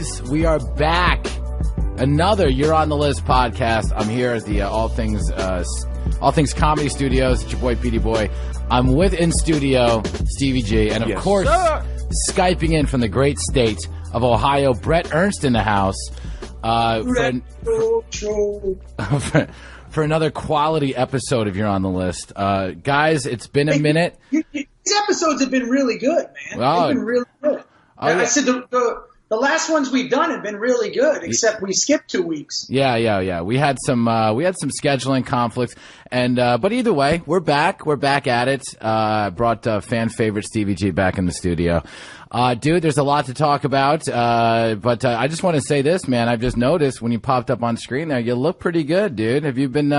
guys, we are back. Another You're on the List podcast. I'm here at the All Things Comedy Studios. It's your boy, Petey Boy. I'm with in studio Stevie G, and of course, Skyping in from the great state of Ohio, Brett Ernst in the house. For another quality episode of You're on the List. Guys, it's been a minute. These episodes have been really good, man. They've been really good. I said the last ones we've done have been really good, except we skipped 2 weeks. Yeah. We had some scheduling conflicts, and but either way, we're back. We're back at it. Brought fan favorite Stevie G back in the studio. Dude, there's a lot to talk about, but I just want to say this, man. I've just noticed when you popped up on screen there, you look pretty good, dude. Have you been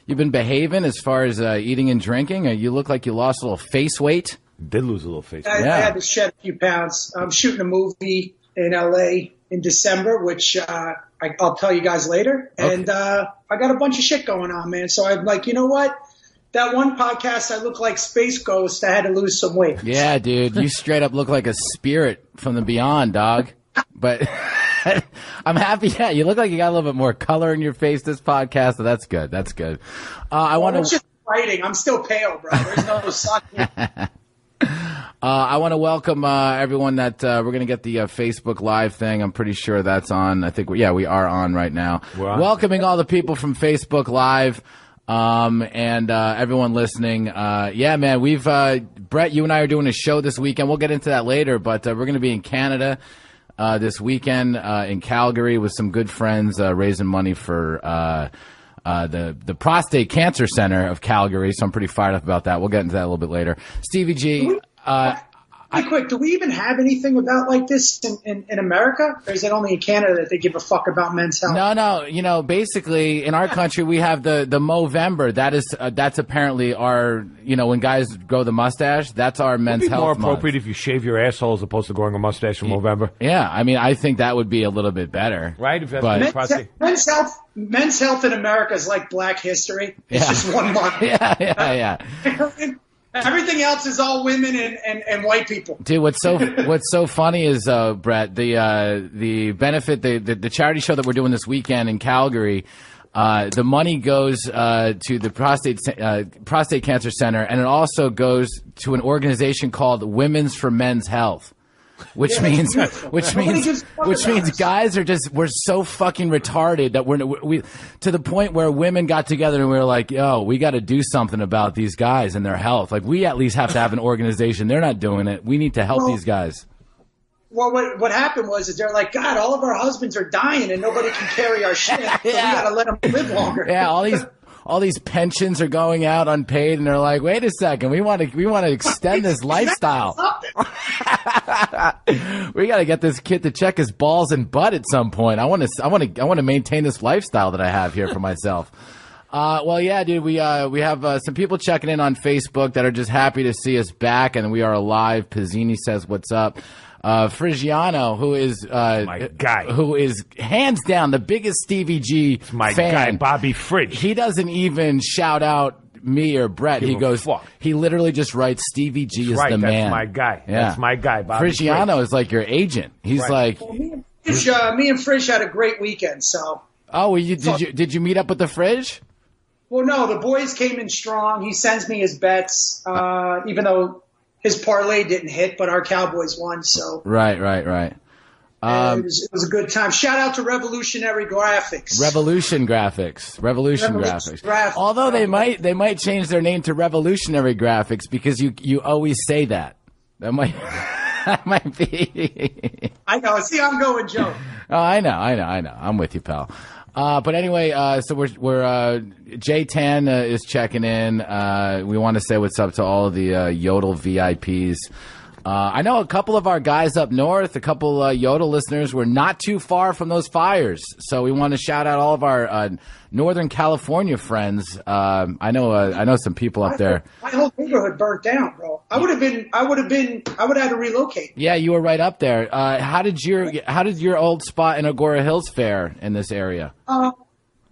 you've been behaving as far as eating and drinking? You look like you lost a little face weight. Did lose a little face weight. I had to shed a few pounds. I'm shooting a movie in LA in December, which I'll tell you guys later. Okay. And I got a bunch of shit going on, man. So I'm like, you know what? That one podcast, I look like Space Ghost. I had to lose some weight. Yeah, dude. You straight up look like a spirit from the beyond, dog. But I'm happy. Yeah, you look like you got a little bit more color in your face this podcast. So that's good. That's good. It's just fighting. I'm still pale, bro. There's no sun here. I want to welcome everyone that we're going to get the Facebook Live thing. I'm pretty sure that's on. I think we are on right now. Welcoming all the people from Facebook Live and everyone listening. Yeah, man, we've Brett, you and I are doing a show this weekend. We'll get into that later, but we're going to be in Canada this weekend in Calgary with some good friends raising money for the Prostate Cancer Center of Calgary, so I'm pretty fired up about that. We'll get into that a little bit later. Stevie G, quick, do we even have anything about like this in America? Or is it only in Canada that they give a fuck about men's health? No. You know, basically in our country we have the Movember. That's apparently our, you know, when guys grow the mustache, that's our men's health month. More appropriate if you shave your asshole as opposed to growing a mustache in Movember. Yeah, I mean, I think that would be a little bit better. Right? If that's men's health in America is like Black History. It's just 1 month. Yeah. Everything else is all women and white people. Dude, what's so funny is Brett, the benefit, the charity show that we're doing this weekend in Calgary, the money goes to the Prostate Cancer Center, and it also goes to an organization called Women's for Men's Health. Which means guys are we're so fucking retarded that we to the point where women got together and we were like, yo, we got to do something about these guys and their health. Like, we at least have to have an organization. They're not doing it. We need to help these guys. Well, what happened was they're like, God, all of our husbands are dying and nobody can carry our shit. So we got to let them live longer. Yeah, all these pensions are going out unpaid, and they're like, wait a second, we want to extend this lifestyle. We got to get this kid to check his balls and butt at some point. I want to maintain this lifestyle that I have here for myself. Well, yeah, dude, we have some people checking in on Facebook that are just happy to see us back, and we are alive. Pizzini says, what's up? Frigiano, who is my guy, who is hands down the biggest Stevie G my fan. Guy, Bobby Fridge. He doesn't even shout out me or Brett. He goes, he literally just writes, Stevie G is the man. That's my guy. Yeah. That's my guy, Bobby Frigiano Fridge. Is like your agent. He's like, well, me and Fridge had a great weekend. So did you meet up with the Fridge? Well, no, the boys came in strong. He sends me his bets, even though his parlay didn't hit, but our Cowboys won. So right. It was a good time. Shout out to Revolutionary Graphics. Revolution Graphics. Although they might change their name to Revolutionary Graphics because you always say that. That might be. I know. See, I'm going Joe. Oh, I know. I'm with you, pal. But anyway, so we're Jay Tan is checking in. We want to say what's up to all of the Yodel VIPs. I know a couple of our guys up north, a couple Yodel listeners were not too far from those fires. So we want to shout out all of our Northern California friends. I know some people up there. My whole neighborhood burnt down, bro. I would have had to relocate. Yeah, you were right up there. How did your old spot in Agora Hills fare in this area?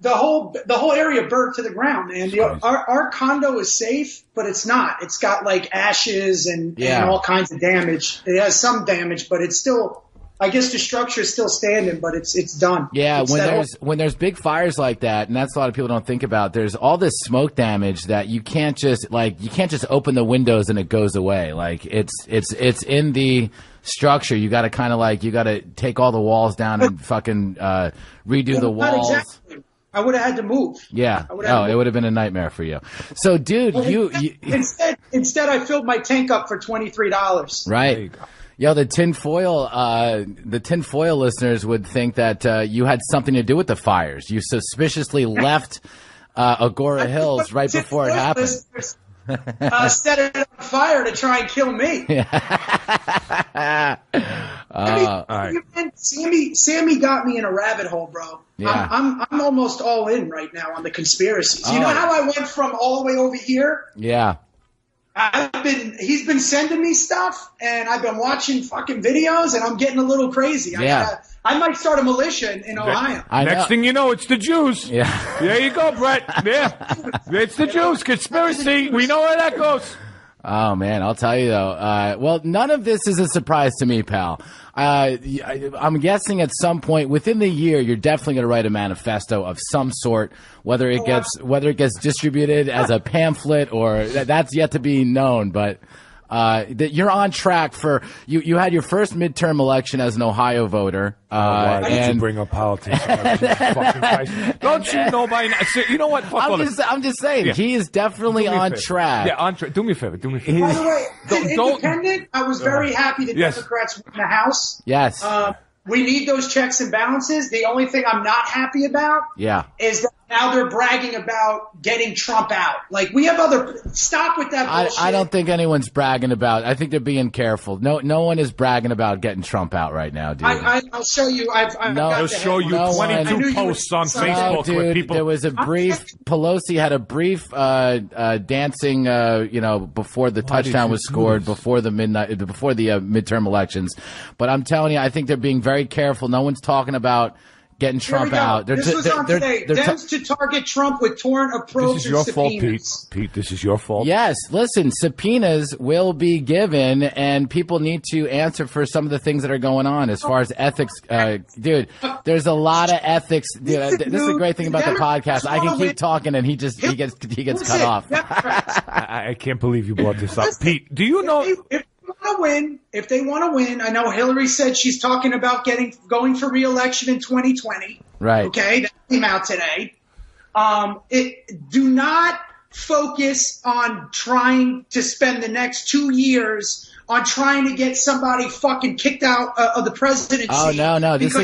The whole area burnt to the ground, man. Our condo is safe, but it's not. It's got like ashes and all kinds of damage. It has some damage, but it's still I guess the structure is still standing, but it's done. Yeah, when there's big fires like that, and that's a lot of people don't think about. There's all this smoke damage that you can't just open the windows and it goes away. Like it's in the structure. You got to kind of take all the walls down and fucking redo the walls. Exactly. I would have had to move. Yeah. It would have been a nightmare for you. So, dude, instead I filled my tank up for $23. Right. Yo, the tinfoil listeners would think that you had something to do with the fires. You suspiciously left Agora Hills right before it happened. Set it on fire to try and kill me. Sammy got me in a rabbit hole, bro. Yeah. I'm almost all in right now on the conspiracies. You know how I went from all the way over here? Yeah. He's been sending me stuff, and I've been watching fucking videos, and I'm getting a little crazy. Yeah. I might start a militia in Ohio. Next thing you know, it's the Jews. Yeah. There you go, Brett. Yeah. It's the Jews. Conspiracy. We know where that goes. Oh, man, I'll tell you, though. Well, none of this is a surprise to me, pal. I'm guessing at some point within the year, you're definitely going to write a manifesto of some sort, whether it gets distributed as a pamphlet or that's yet to be known. But that you're on track for you had your first midterm election as an Ohio voter. Why did and you bring up politics? Don't you know by now? You know what? I'm just saying, he is definitely on track. Yeah, on track. Do me a favor. By the way, independent, I was very happy the Democrats won the House. Yes. We need those checks and balances. The only thing I'm not happy about is that now they're bragging about getting Trump out. Like, we have stop with that bullshit. I don't think anyone's bragging about. I think they're being careful. No one is bragging about getting Trump out right now, dude. I'll show you. I'll show you 22 posts on Facebook dude, where people. There was a brief. Pelosi had a brief dancing. Before the touchdown was scored, before the midterm elections. But I'm telling you, I think they're being very careful. No one's talking about getting Trump out. This was on today. Dems to target Trump with torrent approach and subpoenas. This is your fault, Pete. This is your fault. Yes. Listen, subpoenas will be given, and people need to answer for some of the things that are going on as far as ethics. Dude, there's a lot of ethics. Dude, this is the great thing about the podcast. I can keep talking, and he gets cut off. I can't believe you brought this up. Pete, do you know... If they want to win, I know Hillary said she's talking about going for re-election in 2020. Right. Okay, that came out today. Do not focus on trying to spend the next 2 years on trying to get somebody fucking kicked out of the presidency. Oh no! This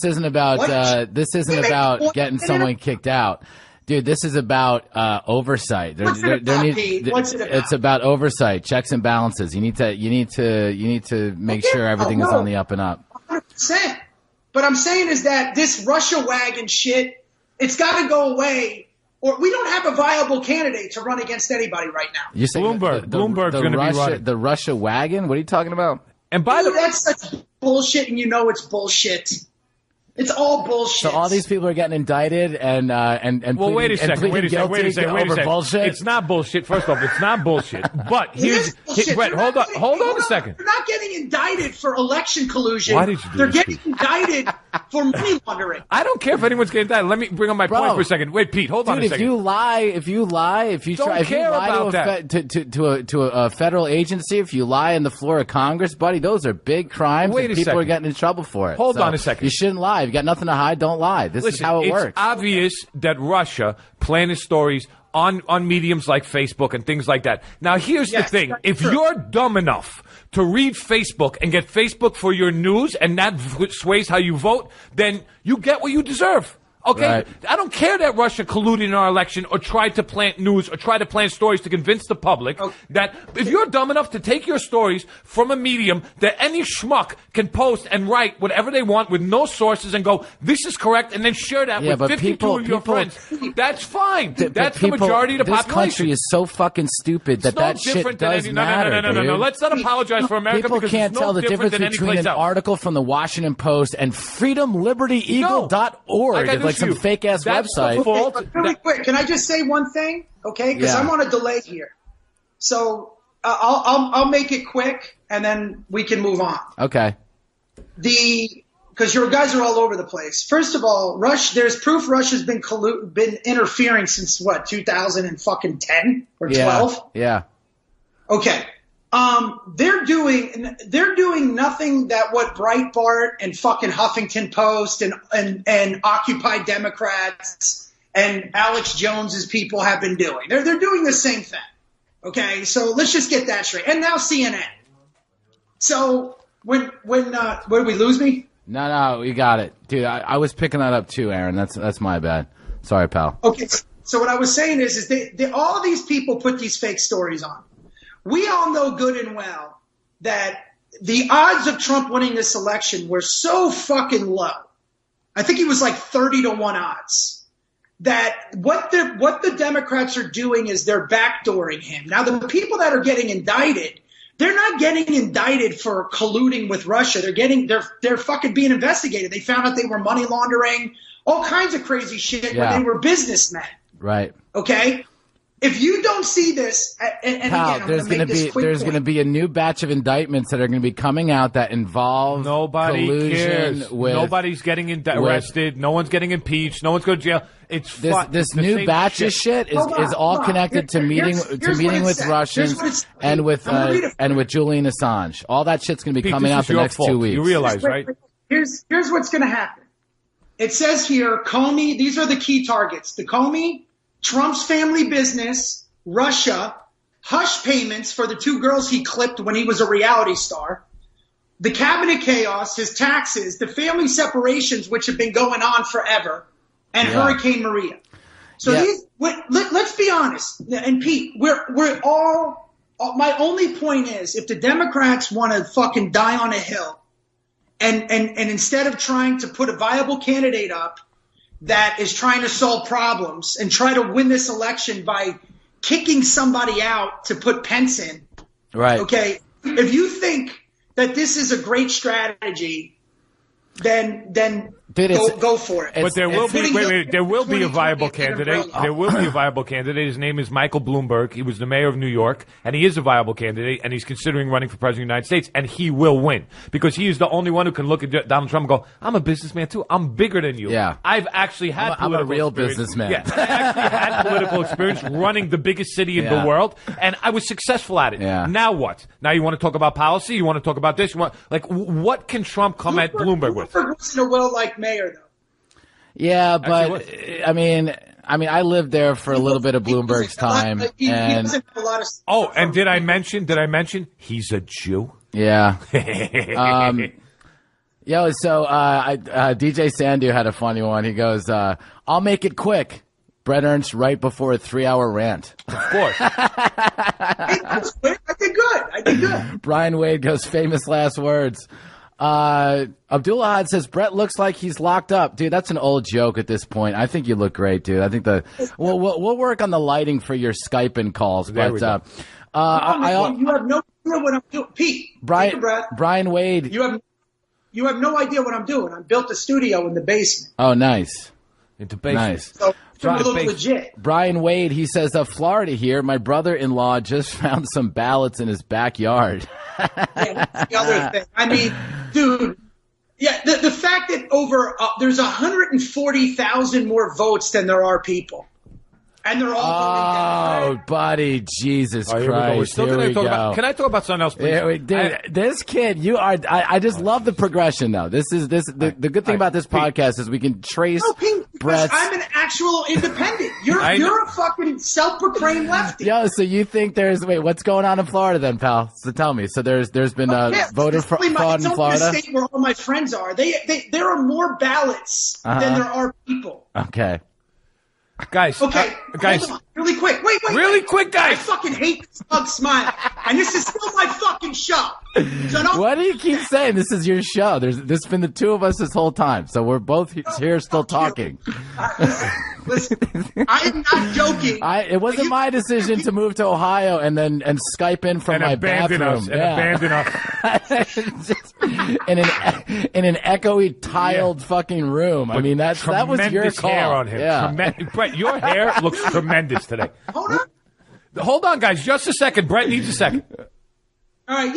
isn't about getting someone kicked out. Dude, this is about oversight. It's about oversight, checks and balances. You need to make sure everything is on the up and up. 100%. But I'm saying is that this Russia wagon shit, it's got to go away, or we don't have a viable candidate to run against anybody right now. You're saying Bloomberg's going to be running. The Russia wagon? What are you talking about? And that's such bullshit, and you know it's bullshit. It's all bullshit. So all these people are getting indicted and well, wait a second. Bullshit? It's not bullshit. First off, it's not bullshit. But Brett, hold on a second. They're not getting indicted for election collusion. Why did you do They're getting indicted for money laundering. I don't care if anyone's getting indicted. Let me bring up my point for a second. Wait, Pete, hold on a second. If you lie to a federal agency, if you lie on the floor of Congress, buddy, those are big crimes. People are getting in trouble for it. Hold on a second. You shouldn't lie. If you got nothing to hide, don't lie. This is how it works. It's obvious that Russia planted stories on mediums like Facebook and things like that. Now, here's the thing. If you're dumb enough to read Facebook and get Facebook for your news and that sways how you vote, then you get what you deserve. Okay? Right. I don't care that Russia colluded in our election or tried to plant news or tried to plant stories to convince the public that if you're dumb enough to take your stories from a medium that any schmuck can post and write whatever they want with no sources and go, this is correct, and then share that with 52 of your friends, that's fine. That's the majority of the population. This country is so fucking stupid that shit does matter. No. Let's not apologize for America because can't tell the difference between an article from the Washington Post and freedomlibertyeagle.org. Like some fake ass website. Really quick, can I just say one thing? Okay, because I'm on a delay here, so I'll make it quick, and then we can move on. Okay. because your guys are all over the place. First of all, there's proof Russia's been interfering since what, 2010 or 12? Yeah. Okay. They're doing nothing that what Breitbart and fucking Huffington Post and Occupy Democrats and Alex Jones's people have been doing. They're doing the same thing. Okay, so let's just get that straight. And now CNN. So when did we lose me? No, you got it, dude. I was picking that up too, Aaron. That's my bad. Sorry, pal. Okay, so what I was saying is they all of these people put these fake stories on. We all know good and well that the odds of Trump winning this election were so fucking low. I think he was like 30-1 odds. That what the Democrats are doing is they're backdooring him. Now, the people that are getting indicted, they're not getting indicted for colluding with Russia. They're fucking being investigated. They found out they were money laundering, all kinds of crazy shit when they were businessmen. Right. Okay? If you don't see this, and Pal, again, there's going to be a new batch of indictments that are going to be coming out that involve collusion cares. Nobody's getting arrested. No one's getting impeached. No one's going to jail. It's this new batch of shit is all connected to meeting with Russians and with Julian Assange. All that shit's going to be coming out the next 2 weeks. You realize, right? Here's what's going to happen. It says here, Comey. These are the key targets: the Comey, Trump's family business, Russia, hush payments for the 2 girls he clipped when he was a reality star, the cabinet chaos, his taxes, the family separations, which have been going on forever, and Hurricane Maria. So let's be honest. And Pete, we're all, my only point is, if the Democrats want to fucking die on a hill and instead of trying to put a viable candidate up that is trying to solve problems and try to win this election by kicking somebody out to put Pence in. Right. Okay. If you think that this is a great strategy, then go for it. But there will be a viable candidate. There will be a viable candidate. His name is Michael Bloomberg. He was the mayor of New York, and he is a viable candidate, and he's considering running for president of the United States, and he will win because he is the only one who can look at Donald Trump and go, I'm a businessman too. I'm bigger than you. Yeah. I've actually had I'm a real businessman. Yeah, I actually had political experience running the biggest city in the world, and I was successful at it. Yeah. Now what? Now you want to talk about policy? You want to talk about this? What can Trump come at Bloomberg with? Bloomberg wasn't a well-liked mayor, though. Yeah, but I mean, I lived there for a little bit of Bloomberg's time, and did I mention he's a Jew? Yeah. So DJ Sandu had a funny one. He goes, "I'll make it quick." Brett Ernst right before a 3-hour rant. Of course. I did good. Brian Wade goes, famous last words. Abdullah says Brett looks like he's locked up, dude. That's an old joke at this point. I think you look great, dude. I think we'll work on the lighting for your Skype-in calls, but you have no idea what I'm doing, Pete. Brian Wade. You have no idea what I'm doing. I built a studio in the basement. Oh, nice. Into basement. Nice. So it looks legit. Brian Wade, he says, Florida here. My brother-in-law just found some ballots in his backyard. Yeah, that's the other thing. I mean, dude, yeah, the fact that there's 140,000 more votes than there are people. And they're all voting buddy, Jesus Christ. Here we go. Can I talk about something else, please? Dude, this kid, you are. I just love the progression, though. The good thing about this podcast is we can trace Brett's. I'm an actual independent. You're a fucking self-proclaimed lefty. Yo, so you think what's going on in Florida then, pal? So tell me. So there's been voter fraud in Florida? The state where all my friends are. There are more ballots than there are people. Okay. Guys, hold on, really quick. Wait. Really quick, guys. I fucking hate this smug smile. And this is still my fucking show. So why do you keep saying this is your show? There's been the two of us this whole time. So we're both here still talking. Listen, I am not joking. It wasn't my decision to move to Ohio and Skype in from my bathroom. Abandon us. Just in an echoey tiled fucking room. I mean, that was your call. Hair on him. Yeah. Brett, your hair looks tremendous today. Hold on, guys. Just a second. Brett needs a second. All right,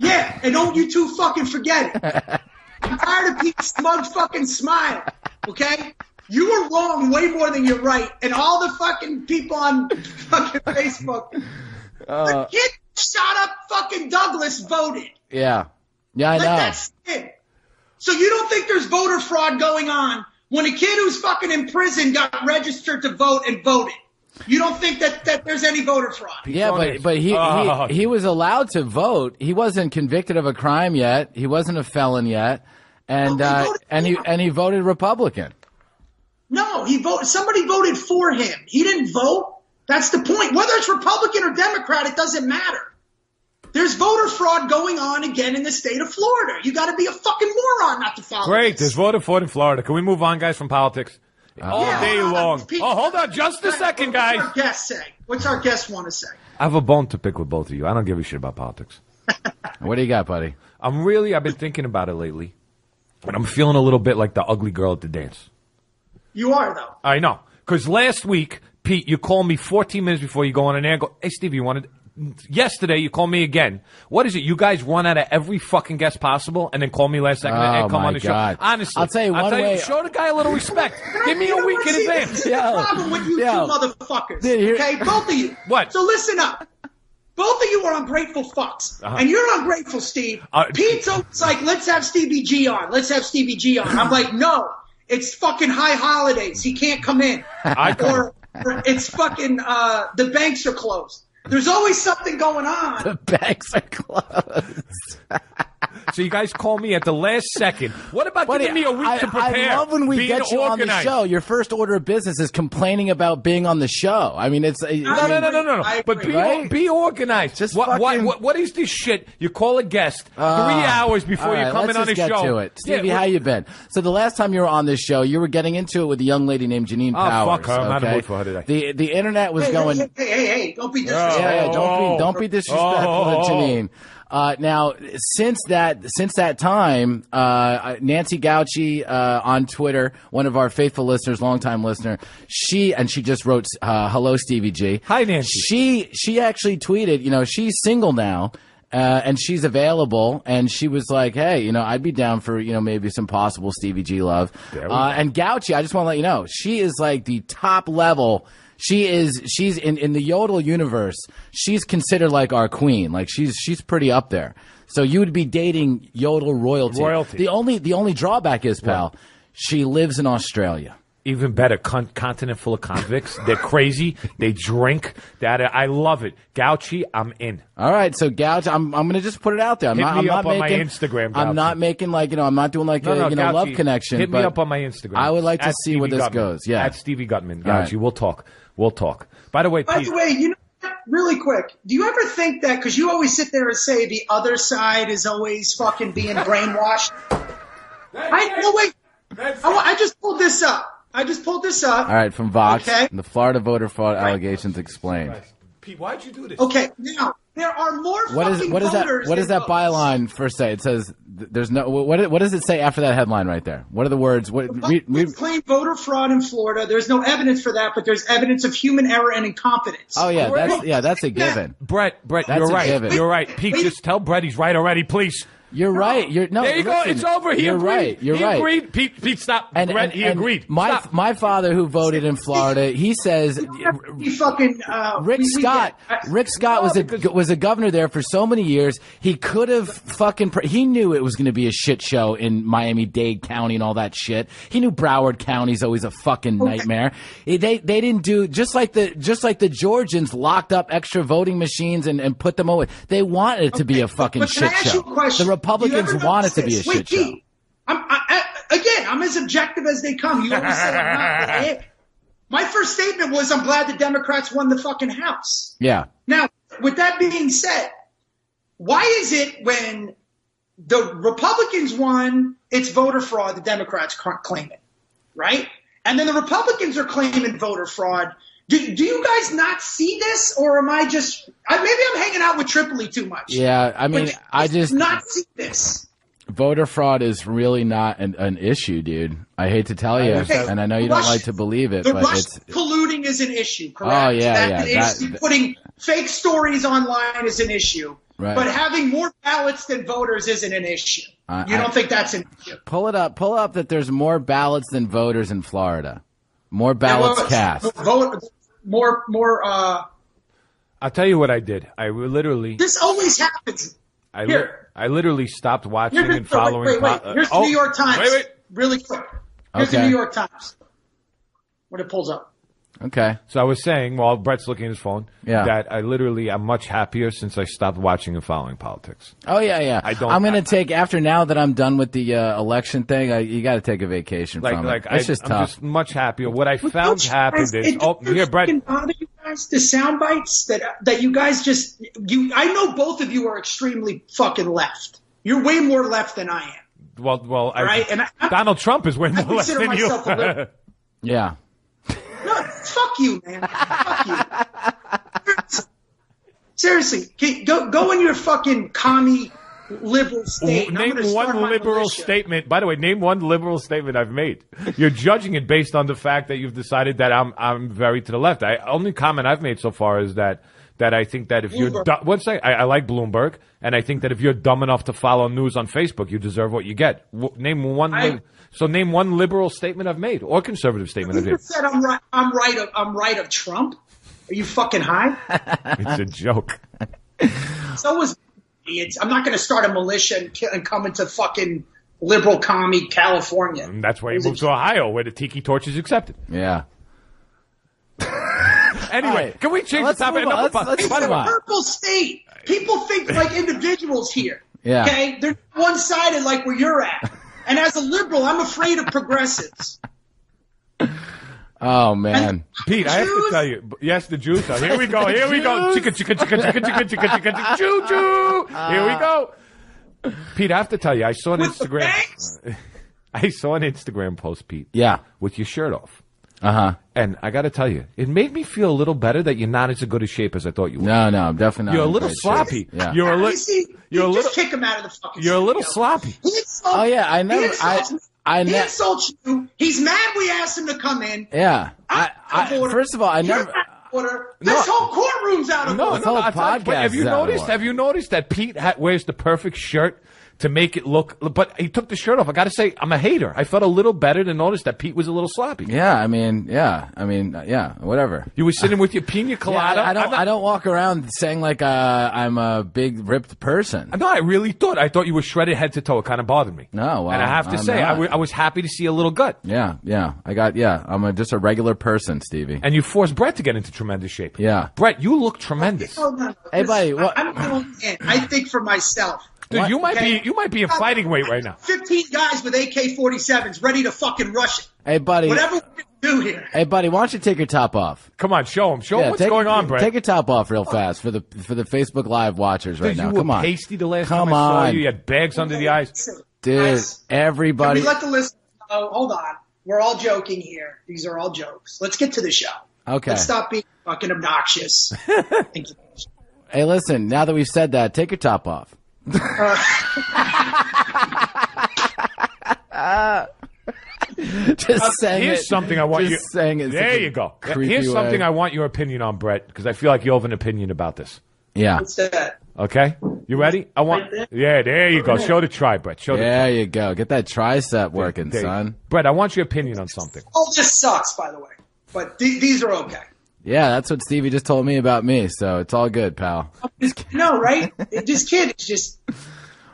yeah. And don't you two fucking forget it. I'm tired of Pete's smug fucking smile. Okay? You were wrong way more than you're right. And all the fucking people on fucking Facebook. The kid shot up fucking Douglas voted. Yeah. Yeah, I know. That's it. So you don't think there's voter fraud going on when a kid who's fucking in prison got registered to vote and voted? You don't think that there's any voter fraud? Yeah, but he was allowed to vote. He wasn't convicted of a crime yet. He wasn't a felon yet. And he voted Republican. No, somebody voted for him. He didn't vote. That's the point. Whether it's Republican or Democrat, it doesn't matter. There's voter fraud going on again in the state of Florida. You got to be a fucking moron not to follow Great. this. There's voter fraud in Florida. Can we move on, guys, from politics? All day long. Oh, hold on just a second, guys. What's our guest say? What's our guest want to say? I have a bone to pick with both of you. I don't give a shit about politics. What do you got, buddy? I've been thinking about it lately, and I'm feeling a little bit like the ugly girl at the dance. You are, though. I know. Because last week, Pete, you called me 14 minutes before you go on an air and go, hey, Steve, you wanted... Yesterday, you called me again. What is it? You guys run out of every fucking guest possible and then call me last second and come on the show. Honestly. I'll tell you one way. Show the guy a little respect. Give me a week in advance. This is the problem with you two motherfuckers. Okay? Both of you. What? So listen up. Both of you are ungrateful fucks. And you're ungrateful, Steve. Pete's always like, let's have Stevie G on. Let's have Stevie G on. I'm like, no. It's fucking high holidays. He can't come in. Or it's fucking, the banks are closed. There's always something going on. The banks are closed. So you guys call me at the last second. What about giving me a week to prepare? I love when we get you on the show. Your first order of business is complaining about being on the show. I mean, it's... No. But be organized. Just what is this shit? You call a guest 3 hours before you come in on the show. Let's just get to it. Stevie, how you been? So the last time you were on this show, you were getting into it with a young lady named Janine Powers. Fuck her. I'm not in the mood for her today. The internet was going... Hey, don't be disrespectful. Don't be disrespectful to Janine. Now, since that time, Nancy Gauci on Twitter, one of our faithful listeners, longtime listener, she just wrote, "Hello, Stevie G." Hi, Nancy. She actually tweeted, she's single now. And she's available, and she was like, hey, I'd be down for, maybe some possible Stevie G love. And Gauci, I just want to let you know, she is like the top level. She's in the Yodel universe. She's considered like our queen. Like she's pretty up there. So you would be dating Yodel royalty. The only drawback is, pal, she lives in Australia. Even better, continent full of convicts. They're crazy. They drink. I love it. Gauci, I'm in. All right, so Gauci, I'm going to just put it out there. I'm not making, my Instagram, Gauci. I'm not making I'm not doing Gauci, love connection. Hit me up on my Instagram. I would like to see where this goes. Yeah, at Stevie Gutman, Gauci. Right. We'll talk. By the way, really quick, do you ever think that, because you always sit there and say the other side is always fucking being brainwashed? I just pulled this up. All right, from Vox. Okay. The Florida voter fraud allegations explained. Pete, why'd you do this? Okay, now there are more fucking voters. What does that byline first say? It says there's no. What does it say after that headline right there? What are the words? Claim voter fraud in Florida. There's no evidence for that, but there's evidence of human error and incompetence. Oh yeah, that's a given. Brett, you're right. Given. You're right. Pete, just tell Brett he's right already, please. You're right. There you go. It's over. He agreed. He agreed. Pete, stop. Brett, he agreed. My father, who voted in Florida, he says Rick Scott was a governor there for so many years. He could have he knew it was going to be a shit show in Miami-Dade County and all that shit. He knew Broward County's always a fucking nightmare. They didn't do just like the Georgians locked up extra voting machines and put them away. They wanted it to be a fucking shit show. The Republicans want it to be a shit show. I'm as objective as they come. You always say I'm not. My first statement was I'm glad the Democrats won the fucking House. Yeah. Now, with that being said, why is it when the Republicans won, it's voter fraud, the Democrats claim it, right? And then the Republicans are claiming voter fraud. Do you guys not see this, or am I just maybe I'm hanging out with Tripoli too much? Yeah, I mean, I just not see this. Voter fraud is really not an issue, dude. I hate to tell you, and I know you don't like to believe it, but it's colluding is an issue, correct? Oh yeah, Putting fake stories online is an issue. Right. But having more ballots than voters isn't an issue. You don't think that's an issue? Pull it up. Pull up that there's more ballots than voters in Florida. More ballots cast. More. I'll tell you what I did. I literally. This always happens. I literally stopped watching and following. Wait. Here's the New York Times. Wait. Really quick. Here's the New York Times. When it pulls up. Okay. So I was saying, while Brett's looking at his phone, Yeah. that I'm much happier since I stopped watching and following politics. Oh, yeah. I'm going to take, after now that I'm done with the election thing, you got to take a vacation from it. It's just tough. I'm just much happier. What I found happened is, here, Brett. Bother you guys, the sound bites that you guys just, I know both of you are extremely fucking left. You're way more left than I am. Well, right? Donald Trump is way more left than you. Yeah. No, fuck you, man. Fuck you. Seriously, go in your fucking commie liberal state. Name one liberal statement. By the way, name one liberal statement I've made. You're judging it based on the fact that you've decided that I'm very to the left. Only comment I've made so far is that I think that if you're I like Bloomberg, and I think that if you're dumb enough to follow news on Facebook, you deserve what you get. Name one. So name one liberal statement I've made or conservative statement I've made. You said I'm right of Trump. Are you fucking high? It's a joke. So was idiots. I'm not going to start a militia and come into fucking liberal commie California. And that's why you moved to Ohio, where the tiki torch is accepted. Yeah. Anyway, right. Can we change the topic? Let's it's a purple state. People think like individuals here. Yeah. Okay? They're one-sided like where you're at. And as a liberal, I'm afraid of progressives. Oh, man. Pete, I have to tell you. Yes, the Jews. Oh, here we go. Here we go. Chicka, chicka, chicka, chicka, chicka, chicka, chicka, chicka, choo, choo. Here we go. Pete, I have to tell you, I saw an Instagram post, Pete. Yeah. With your shirt off. Uh-huh. And I got to tell you, it made me feel a little better that you're not as good a shape as I thought you were. No, I'm definitely not. You're a little sloppy. Yeah. You're a little. Just kick him out of the fucking. You're a little sloppy. Oh yeah, I know. He insults you. He's mad we asked him to come in. Yeah. First of all, I never. This whole courtroom's out of order. This whole podcast. But have you noticed that Pete wears the perfect shirt to make it look? But he took the shirt off. I got to say, I'm a hater. I felt a little better to notice that Pete was a little sloppy. Yeah, whatever. You were sitting with your pina colada. Yeah, I don't walk around saying like I'm a big ripped person. No, I really thought. I thought you were shredded head to toe. It kind of bothered me. No, well, and I have to say, I was happy to see a little gut. Yeah. I'm just a regular person, Stevie. And you forced Brett to get into tremendous shape. Yeah, Brett, you look tremendous. No. Hey, buddy, I think for myself. Dude, you might be in fighting weight right now. 15 guys with AK-47s ready to fucking rush it. Hey, buddy. Whatever we can do here. Hey, buddy, why don't you take your top off? Come on, show him. Show him what's going on, Brett. Take your top off real fast for the Facebook Live watchers right now. You were pasty the last time I saw you. You had bags under the eyes. Dude, everybody. Can we let the listeners know? Hold on. We're all joking here. These are all jokes. Let's get to the show. Okay. Let's stop being fucking obnoxious. Hey, listen, now that we've said that, take your top off. Just saying here's it. something I want just saying it. There you go. Here's something I want your opinion on, Brett, because I feel like you have an opinion about this. Yeah. What's that? Okay, you ready? I want. Yeah, there you go. Show the try, Brett. Show the There you go. Get that tricep working, son. Brett, I want your opinion on something. All this sucks, by the way, but these are okay. Yeah, that's what Stevie just told me about me, so it's all good, pal. No, right? Just kidding. It's just.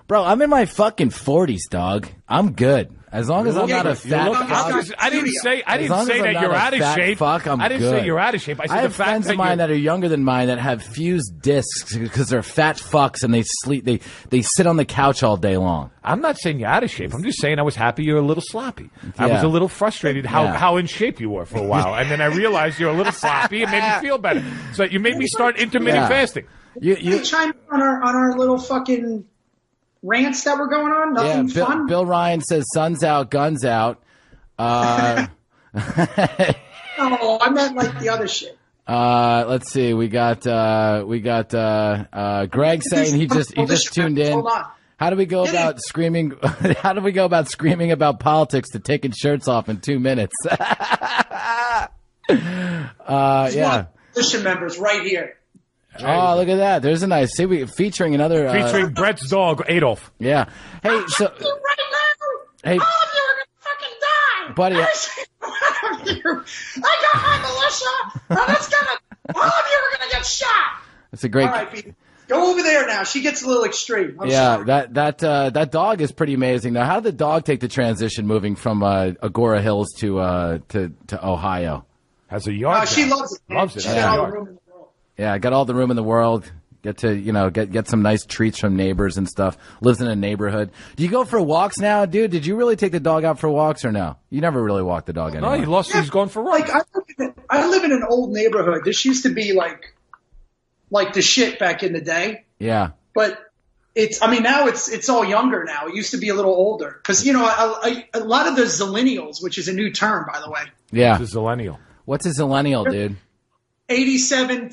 Bro, I'm in my fucking 40s, dog. I'm good. As long as I'm not a fat fuck. I didn't say that you're out of shape. I didn't say you're out of shape. I said I the have fact friends that of mine that are younger than mine that have fused discs because they're fat fucks and they sleep. They sit on the couch all day long. I'm not saying you're out of shape. I'm just saying I was happy you're a little sloppy. I was a little frustrated how in shape you were for a while, and then I realized you're a little sloppy. It made me feel better. So you made me start intermittent fasting. You chime on our little fucking rants that were going on. Nothing fun. Bill Ryan says "Sun's out, guns out." No, I meant like the other shit. Let's see. We got Greg saying he just tuned in. Hold on. How do we go about screaming? How do we go about screaming about politics to taking shirts off in 2 minutes? Yeah. Militia members right here. Oh, look at that. There's a nice, featuring another. Featuring Brett's dog, Adolf. Yeah. Hey, so. Right now, hey, all of you are going to fucking die. Buddy. I got my militia, and it's going to, all of you are going to get shot. That's a great. All right, Pete. Go over there now. She gets a little extreme. I'm sorry. that dog is pretty amazing. Now, how did the dog take the transition moving from Agora Hills to Ohio? Has a yard. She loves it. Man. Loves it. She's got all the room in the world. Yeah, got all the room in the world. Get to get some nice treats from neighbors and stuff. Lives in a neighborhood. Do you go for walks now, dude? Did you really take the dog out for walks or no? You never really walked the dog anymore. No, he's going for runs. I live in an old neighborhood. This used to be like the shit back in the day. Yeah. But now it's all younger now. It used to be a little older. Because, a lot of the zillennials, which is a new term, by the way. Yeah. What's a zillennial? What's a zillennial, dude? 77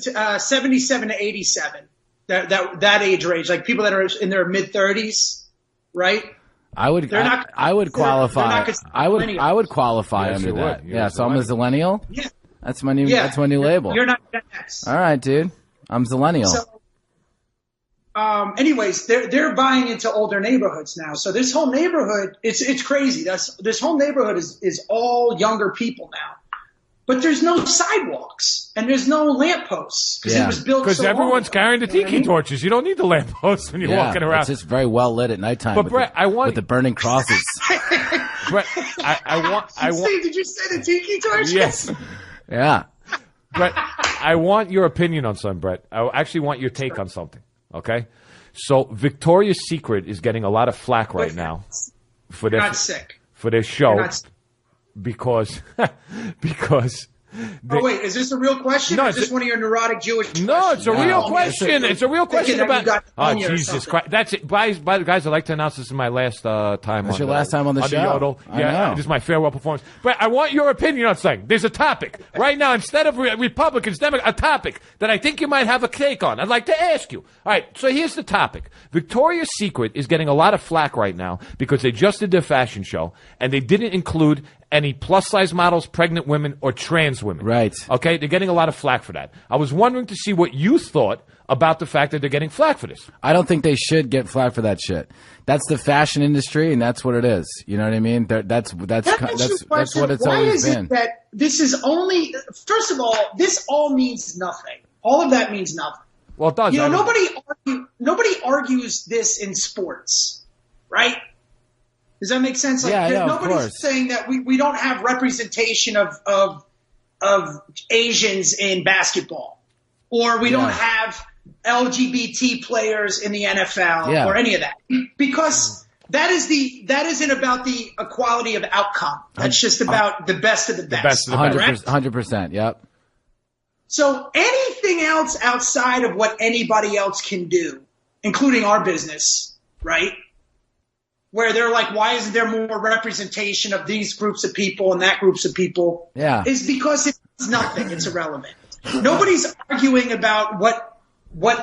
to 87. That age range. Like people that are in their mid-30s, right? I would qualify. I would qualify under that. Yeah, so I'm a zillennial? Yeah. That's my new label. You're not Gen X. All right, dude. I'm zillennial. So, anyways, they're buying into older neighborhoods now. So this whole neighborhood, it's crazy. This whole neighborhood is all younger people now. But there's no sidewalks and there's no lampposts because it was built because everyone's carrying the tiki torches. You don't need the lampposts when you're walking around. It's just very well lit at nighttime. But Brett, with the burning crosses. Brett, I want. Did you say the tiki torches? Yes. Yeah. Brett, I want your opinion on something, Brett. I actually want your take on something. Okay. So Victoria's Secret is getting a lot of flack right now for their show. Because wait, is this a real question? No, or is this one of your neurotic Jewish questions? No, it's a real question. It's a real question about. Oh, Jesus Christ! That's it. By the guys, I'd like to announce this is my last time. That's your last time on the show. Yodel. Yeah, this is my farewell performance. But I want your opinion on something. There's a topic right now instead of Republicans, Democrats, a topic that I think you might have a take on. I'd like to ask you. All right, so here's the topic. Victoria's Secret is getting a lot of flack right now because they just did their fashion show and they didn't include any plus-size models, pregnant women, or trans women. Right. Okay? They're getting a lot of flack for that. I was wondering to see what you thought about the fact that they're getting flack for this. I don't think they should get flack for that shit. That's the fashion industry, and that's what it is. You know what I mean? That's what it's always been. That this is only, first of all, this all means nothing. All of that means nothing. Well, it does. Nobody argues this in sports, right? Does that make sense? Nobody's saying that we don't have representation of Asians in basketball, or we don't have LGBT players in the NFL or any of that, because that isn't about the equality of outcome. That's just about the best of the best. 100%. Yep. So anything else outside of what anybody else can do, including our business, right? Where they're like, why isn't there more representation of these groups of people and that groups of people? Yeah. Is because it's nothing. It's irrelevant. Nobody's arguing about what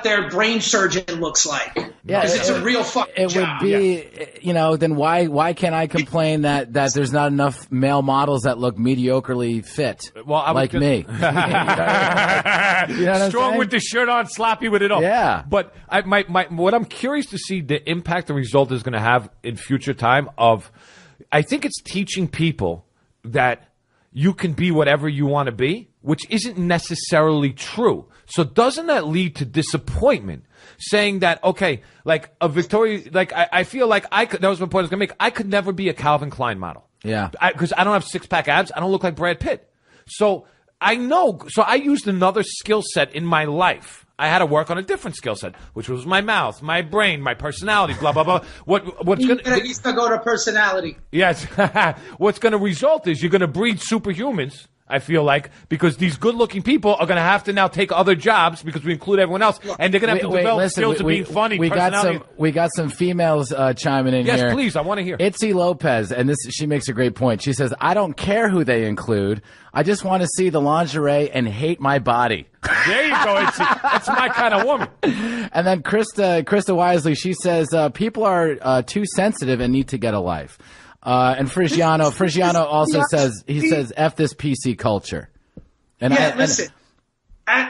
their brain surgeon looks like. Yeah. Because it's a real fucking job. Would be, then why can't I complain that there's not enough male models that look mediocrely fit like me? You know what Strong with the shirt on, sloppy with it all. Yeah. But what I'm curious to see the impact the result is going to have in future time I think it's teaching people that you can be whatever you want to be, which isn't necessarily true. So doesn't that lead to disappointment? Saying that, okay, like a Victoria, like I feel like that was my point I was going to make. I could never be a Calvin Klein model. Yeah. Because I don't have six-pack abs. I don't look like Brad Pitt. So I used another skill set in my life. I had to work on a different skill set, which was my mouth, my brain, my personality, blah, blah, blah. You used to go to personality. Yes. What's going to result is you're going to breed superhumans, I feel like, because these good-looking people are going to have to now take other jobs because we include everyone else, and they're going to have to develop skills of being funny, personality. We got some females chiming in here. Yes, please, I want to hear. Itzy Lopez, and she makes a great point. She says, I don't care who they include. I just want to see the lingerie and hate my body. There you go, Itzy. That's my kind of woman. And then Krista Wisely, she says, people are too sensitive and need to get a life. And Frigiano also says, F this PC culture. And listen,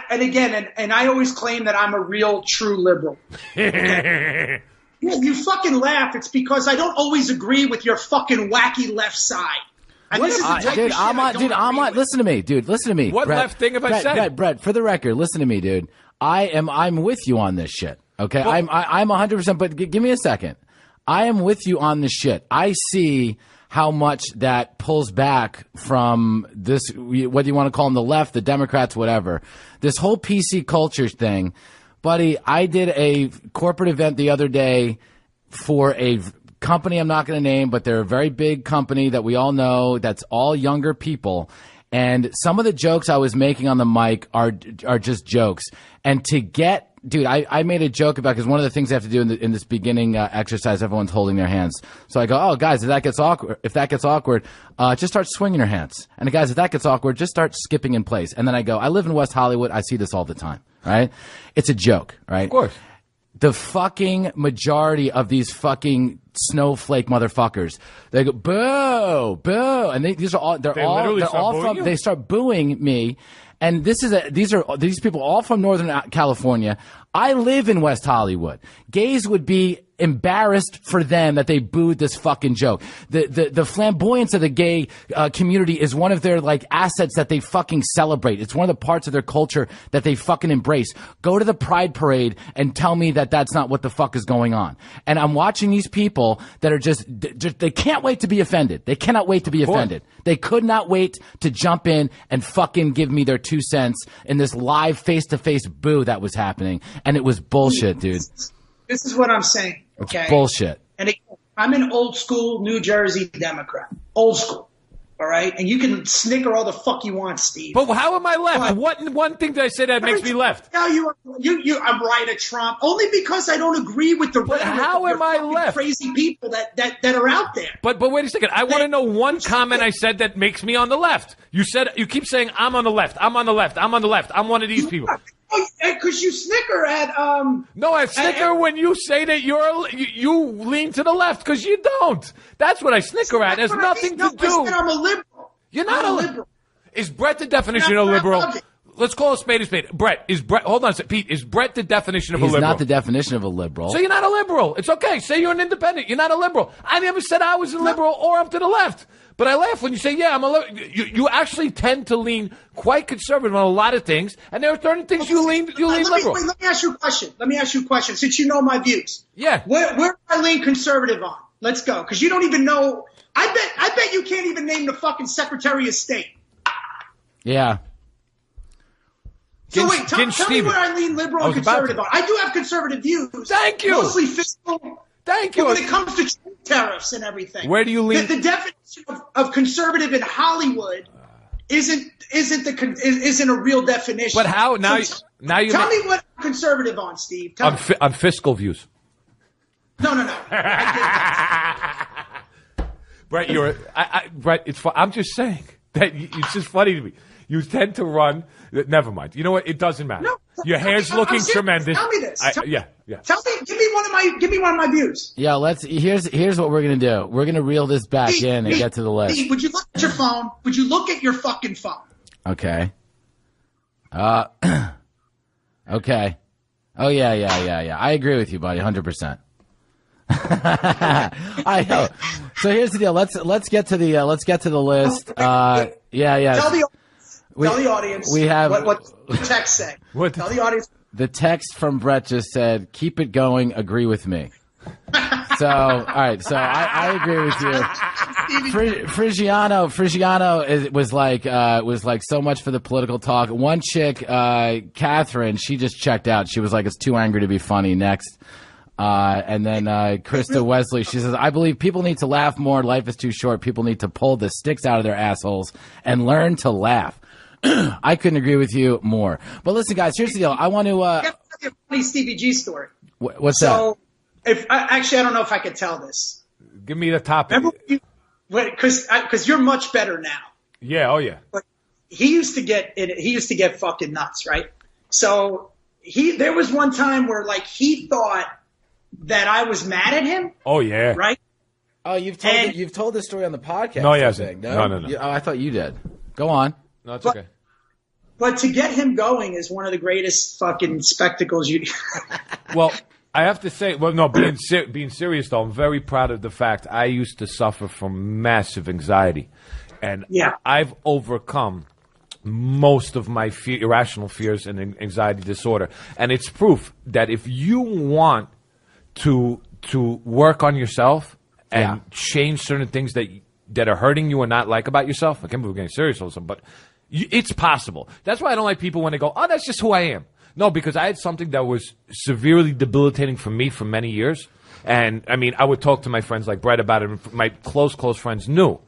and again, and I always claim that I'm a real, true liberal. Okay? Yeah, you fucking laugh. It's because I don't always agree with your fucking wacky left side. And this is the type of shit I don't agree with. Listen to me, dude. Listen to me. What Brett, left thing have I said? Brett, for the record, listen to me, dude. I'm with you on this shit. Okay, well, I'm 100%. But give me a second. I am with you on this shit. I see how much that pulls back from this, whether you want to call them the left, the Democrats, whatever. This whole PC culture thing. Buddy, I did a corporate event the other day for a company I'm not going to name, but they're a very big company that we all know that's all younger people. And some of the jokes I was making on the mic are just jokes. And to get, dude, I made a joke about, because one of the things I have to do in this beginning exercise, everyone's holding their hands. So I go, oh, guys, if that gets awkward, just start swinging your hands. And the guys, if that gets awkward, just start skipping in place. And then I go, I live in West Hollywood. I see this all the time, right? It's a joke, right? Of course. The fucking majority of these fucking snowflake motherfuckers, they go boo, boo, and they start booing me. And these people all from Northern California. I live in West Hollywood. Gays would be embarrassed for them that they booed this fucking joke. The flamboyance of the gay community is one of their like assets that they fucking celebrate. It's one of the parts of their culture that they fucking embrace. Go to the Pride Parade and tell me that that's not what the fuck is going on. And I'm watching these people that are just they can't wait to be offended. They cannot wait to be offended. They could not wait to jump in and fucking give me their 2 cents in this live face-to-face boo that was happening. And it was bullshit, dude. This is what I'm saying. Okay? It's bullshit. And again, I'm an old school New Jersey Democrat. Old school. All right? And you can snicker all the fuck you want, Steve. But how am I left? What one thing did I say that makes me left? Now I'm right at Trump. Only because I don't agree with the rhetoric. How am I left? Crazy people that are out there. But wait a second. I want to know one comment I said that makes me on the left. You keep saying I'm on the left. I'm on the left. I'm on the left. I'm one of these people. Because you snicker at No, I snicker when you say that you lean to the left, because you don't. That's what I snicker at. It has nothing to do. I said I'm a liberal. You're not a liberal. Is Brett the definition of liberal? Let's call a spade a spade. Hold on a second. Pete, is Brett the definition of a liberal? He's not the definition of a liberal. So you're not a liberal. It's okay. Say you're an independent. You're not a liberal. I never said I was a liberal or I'm to the left. But I laugh when you say, yeah, I'm a liberal. You actually tend to lean quite conservative on a lot of things, and there are certain things you lean liberal. Let me ask you a question. Since you know my views. Yeah. Where do I lean conservative on? Let's go. Because you don't even know. I bet you can't even name the fucking Secretary of State. Yeah. So wait, tell me where I lean liberal and conservative on. I do have conservative views. Thank you. Mostly fiscal. Thank you. When it comes to trade tariffs and everything. Where do you lean? The definition of conservative in Hollywood isn't a real definition. But how now? You tell me what I'm conservative on, Steve. On fiscal views. No. Brett, Brett, it's fun. I'm just saying that it's just funny to me. You tend to run. Never mind. You know what? It doesn't matter. No, your hair's looking tremendous. Tell me this. Yeah. Tell me. Give me one of my views. Yeah. Here's what we're gonna do. We're gonna reel this back in and get to the list. Would you look at your phone? Would you look at your fucking phone? Okay. Okay. Oh yeah. I agree with you, buddy. 100%. I know. So here's the deal. Let's get to the list. Yeah. Tell the audience. We have what the text say. Tell the audience. The text from Brett just said, "Keep it going. Agree with me." So all right. So I agree with you. Frigiano was like so much for the political talk. One chick, Catherine, she just checked out. She was like, "It's too angry to be funny." Next. And then Krista Wesley, she says, I believe people need to laugh more. Life is too short. People need to pull the sticks out of their assholes and learn to laugh. I couldn't agree with you more. But listen, guys, here's the deal. I want to a funny Stevie G story. What's that? So, I don't know if I could tell this. Give me the topic. Because you're much better now. Yeah. Oh yeah. But he used to get fucking nuts, right? So there was one time where like he thought that I was mad at him. Oh yeah. Right. Oh, you've told this story on the podcast. No, he hasn't. No. I thought you did. Go on. No, it's okay. But to get him going is one of the greatest fucking spectacles you. Well, I have to say, well, no, being serious though, I'm very proud of the fact I used to suffer from massive anxiety, and I've overcome most of my irrational fears and anxiety disorder, and it's proof that if you want to work on yourself and change certain things that are hurting you or not like about yourself, I can't believe we're getting serious all of a sudden, but it's possible. That's why I don't like people when they go, "Oh, that's just who I am." No, because I had something that was severely debilitating for me for many years. And, I mean, I would talk to my friends like Brett about it, and my close friends knew.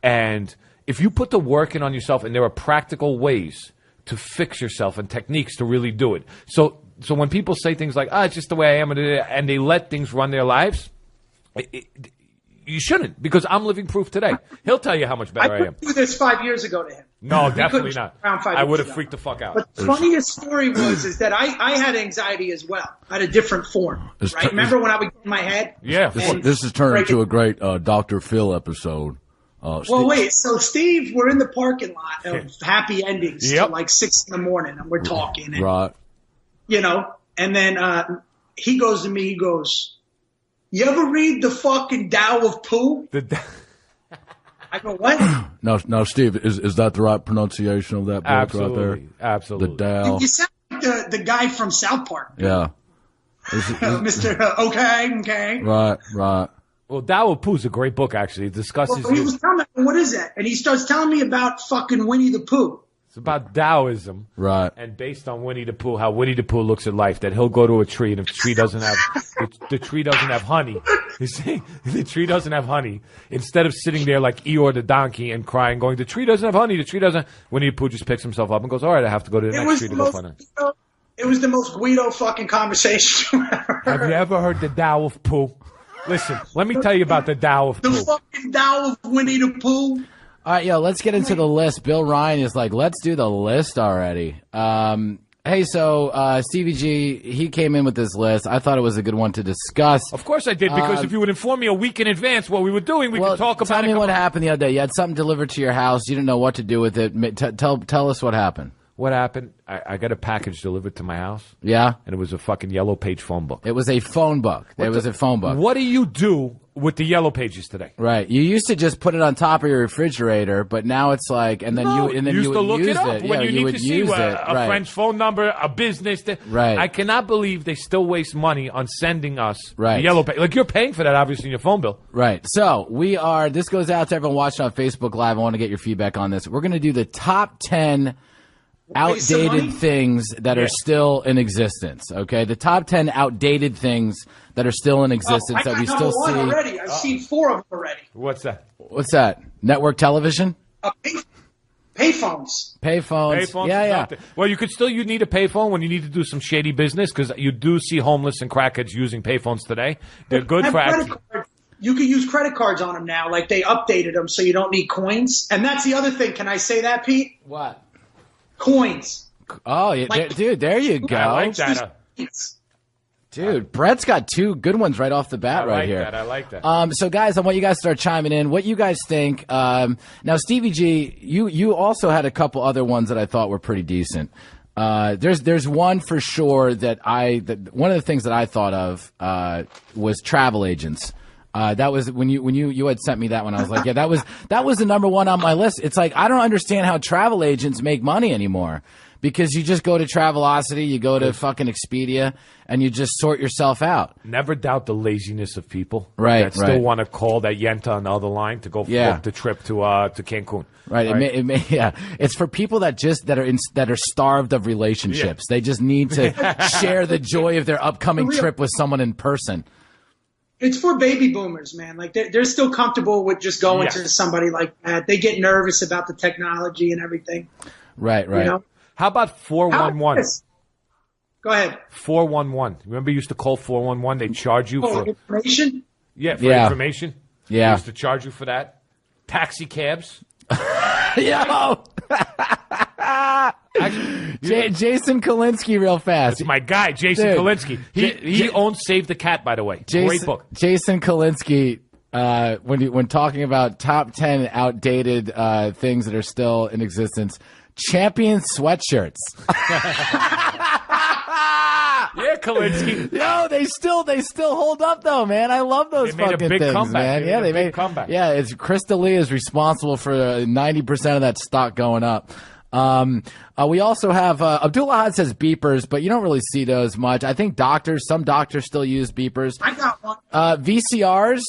And if you put the work in on yourself, and there are practical ways to fix yourself and techniques to really do it. So when people say things like, "Oh, it's just the way I am," and they let things run their lives, you shouldn't, because I'm living proof today. He'll tell you how much better I am. I couldn't do this 5 years ago to him. No, definitely not. I would have freaked the fuck out. But the funniest story is that I had anxiety as well, at a different form. Right? Remember when I would get in my head? Yeah. This has turned into a great Dr. Phil episode. Well, wait. So, Steve, we're in the parking lot of Happy Endings till like 6 in the morning, and we're talking. And, right. You know, and then he goes to me, he goes, "You ever read the fucking Tao of Pooh?" I go, "What?" No, Steve, is that the right pronunciation of that book right there? Absolutely. The Tao. You sound like the guy from South Park. Yeah. Mr. Okay. Right. Well, Tao of Pooh is a great book, actually. It discusses... Well, he was telling me, "What is that?" And he starts telling me about fucking Winnie the Pooh. It's about Taoism. Right. And based on Winnie the Pooh, how Winnie the Pooh looks at life, that he'll go to a tree, and if the tree doesn't have the tree doesn't have honey, you see, the tree doesn't have honey, instead of sitting there like Eeyore the donkey and crying, going, "The tree doesn't have honey, the tree doesn't," Winnie the Pooh just picks himself up and goes, "All right, I have to go to the next tree to go find it." It was the most Guido fucking conversation ever. Have you ever heard the Tao of Pooh? Listen, let me tell you about the Tao of Pooh. The fucking Tao of Winnie the Pooh. All right, let's get into the list. Bill Ryan is like, let's do the list already. Hey, so Stevie G, he came in with this list. I thought it was a good one to discuss. Of course I did, because if you would inform me a week in advance what we were doing, we could talk about it. Tell me what happened the other day. You had something delivered to your house. You didn't know what to do with it. Tell us what happened. What happened? I got a package delivered to my house. Yeah? And it was a fucking yellow page phone book. It was a phone book. It was a phone book. What do you do with the yellow pages today? Right. You used to just put it on top of your refrigerator, but now it's like, and then you would look use it up when you need to see a friend's phone number, a business. Right. I cannot believe they still waste money on sending us the yellow page. Like, you're paying for that, obviously, in your phone bill. Right. So this goes out to everyone watching on Facebook Live. I want to get your feedback on this. We're going to do the top 10 outdated things that are still in existence. Okay, the top 10 outdated things that are still in existence that we still see. Already. I've seen 4 of them already. What's that? What's that? Network television? Payphones. Payphones. Yeah. Well, you need a payphone when you need to do some shady business, because you do see homeless and crackheads using payphones today. They're good for you can use credit cards on them now. Like, they updated them so you don't need coins. And that's the other thing. Can I say that, Pete? What? Coins. Oh, yeah, dude, there you go. I like that. Dude, Brett's got 2 good ones right off the bat here. I like that. So, guys, I want you guys to start chiming in. What you guys think? Now, Stevie G, you also had a couple other ones that I thought were pretty decent. There's one for sure that one of the things that I thought of was travel agents. That was when you had sent me that one. I was like, yeah, that was the number one on my list. It's like, I don't understand how travel agents make money anymore, because you just go to Travelocity, you go to fucking Expedia, and you just sort yourself out. Never doubt the laziness of people that still want to call that Yenta on the other line to go book the trip to Cancun. Right. It's for people that are starved of relationships. They just need to share the joy of their upcoming trip with someone in person. It's for baby boomers, man. Like, they're still comfortable with just going to somebody like that. They get nervous about the technology and everything. Right. You know? How about 411? Go ahead. 411. Remember, you used to call 411. They charge you for information. Yeah, for information. Yeah, they used to charge you for that. Taxi cabs. Yo. Jason Kalinsky, real fast. It's my guy, Jason Kalinsky. He owns Save the Cat, by the way. Great book. Jason Kalinsky, when talking about top 10 outdated things that are still in existence, Champion sweatshirts. Yeah, Kalinsky. Yo, they still hold up though, man. I love those They made fucking a big things, comeback. man. They made a comeback. Yeah, it's Krista Lee is responsible for 90% of that stock going up. We also have, Abdullah Had says beepers, but you don't really see those much. I think some doctors still use beepers. I got one. VCRs,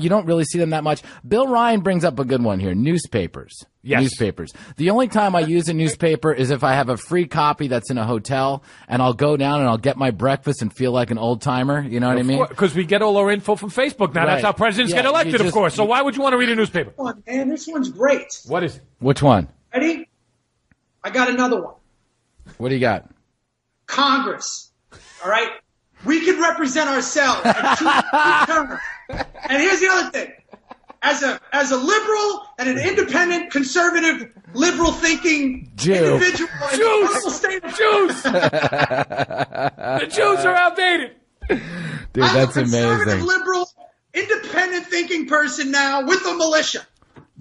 you don't really see them that much. Bill Ryan brings up a good one here. Newspapers. Yes. Newspapers. The only time I use a newspaper is if I have a free copy that's in a hotel and I'll go down and I'll get my breakfast and feel like an old timer. You know what I mean? Because we get all our info from Facebook now. Right. That's how presidents get elected, of course. So why would you want to read a newspaper? Come on, man, this one's great. What is it? Which one? Ready? I got another one. What do you got? Congress. All right? We can represent ourselves in two terms. And here's the other thing. As a liberal and an independent, conservative, liberal thinking individual in the purple state of Jews. The Jews are outdated. Dude, that's I'm a conservative, amazing. liberal, independent thinking person now with a militia.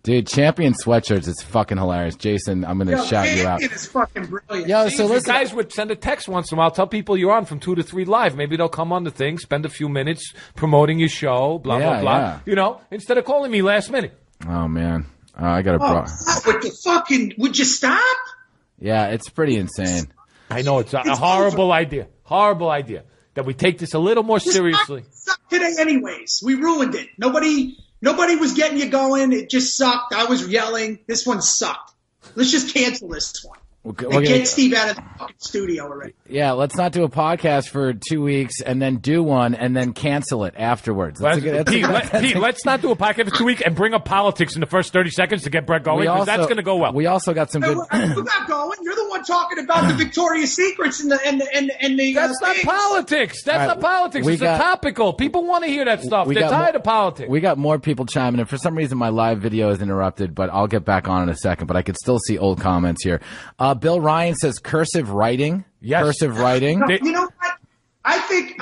Dude, Champion sweatshirts is fucking hilarious. Jason, I'm going to shout you out. It is fucking brilliant. Yo, so You listen. guys would send a text once in a while. Tell people you're on from 2 to 3 live. Maybe they'll come on the thing, spend a few minutes promoting your show, blah, blah, blah. Yeah. You know, instead of calling me last minute. Oh, man. I got a With the fucking, would you stop? Yeah, it's pretty insane. I know it's a horrible idea. Horrible idea. That we take this a little more seriously. Sucked today anyways. We ruined it. Nobody was getting you going. It just sucked. I was yelling. This one sucked. Let's just cancel this one. And get Steve out of the fucking studio already. Yeah, let's not do a podcast for 2 weeks and then do one and then cancel it afterwards. Pete, let's not do a podcast for 2 weeks and bring up politics in the first 30 seconds to get Brett going, because that's going to go well. We also got some good. We're not going. You're the one talking about the Victoria's Secrets and the. That's not politics. That's not politics. It's topical. People want to hear that stuff. They're tired of politics. We got more people chiming in. For some reason, my live video is interrupted, but I'll get back on in a second. But I could still see old comments here. Bill Ryan says cursive writing. Yes. Cursive writing. No, you know what? I think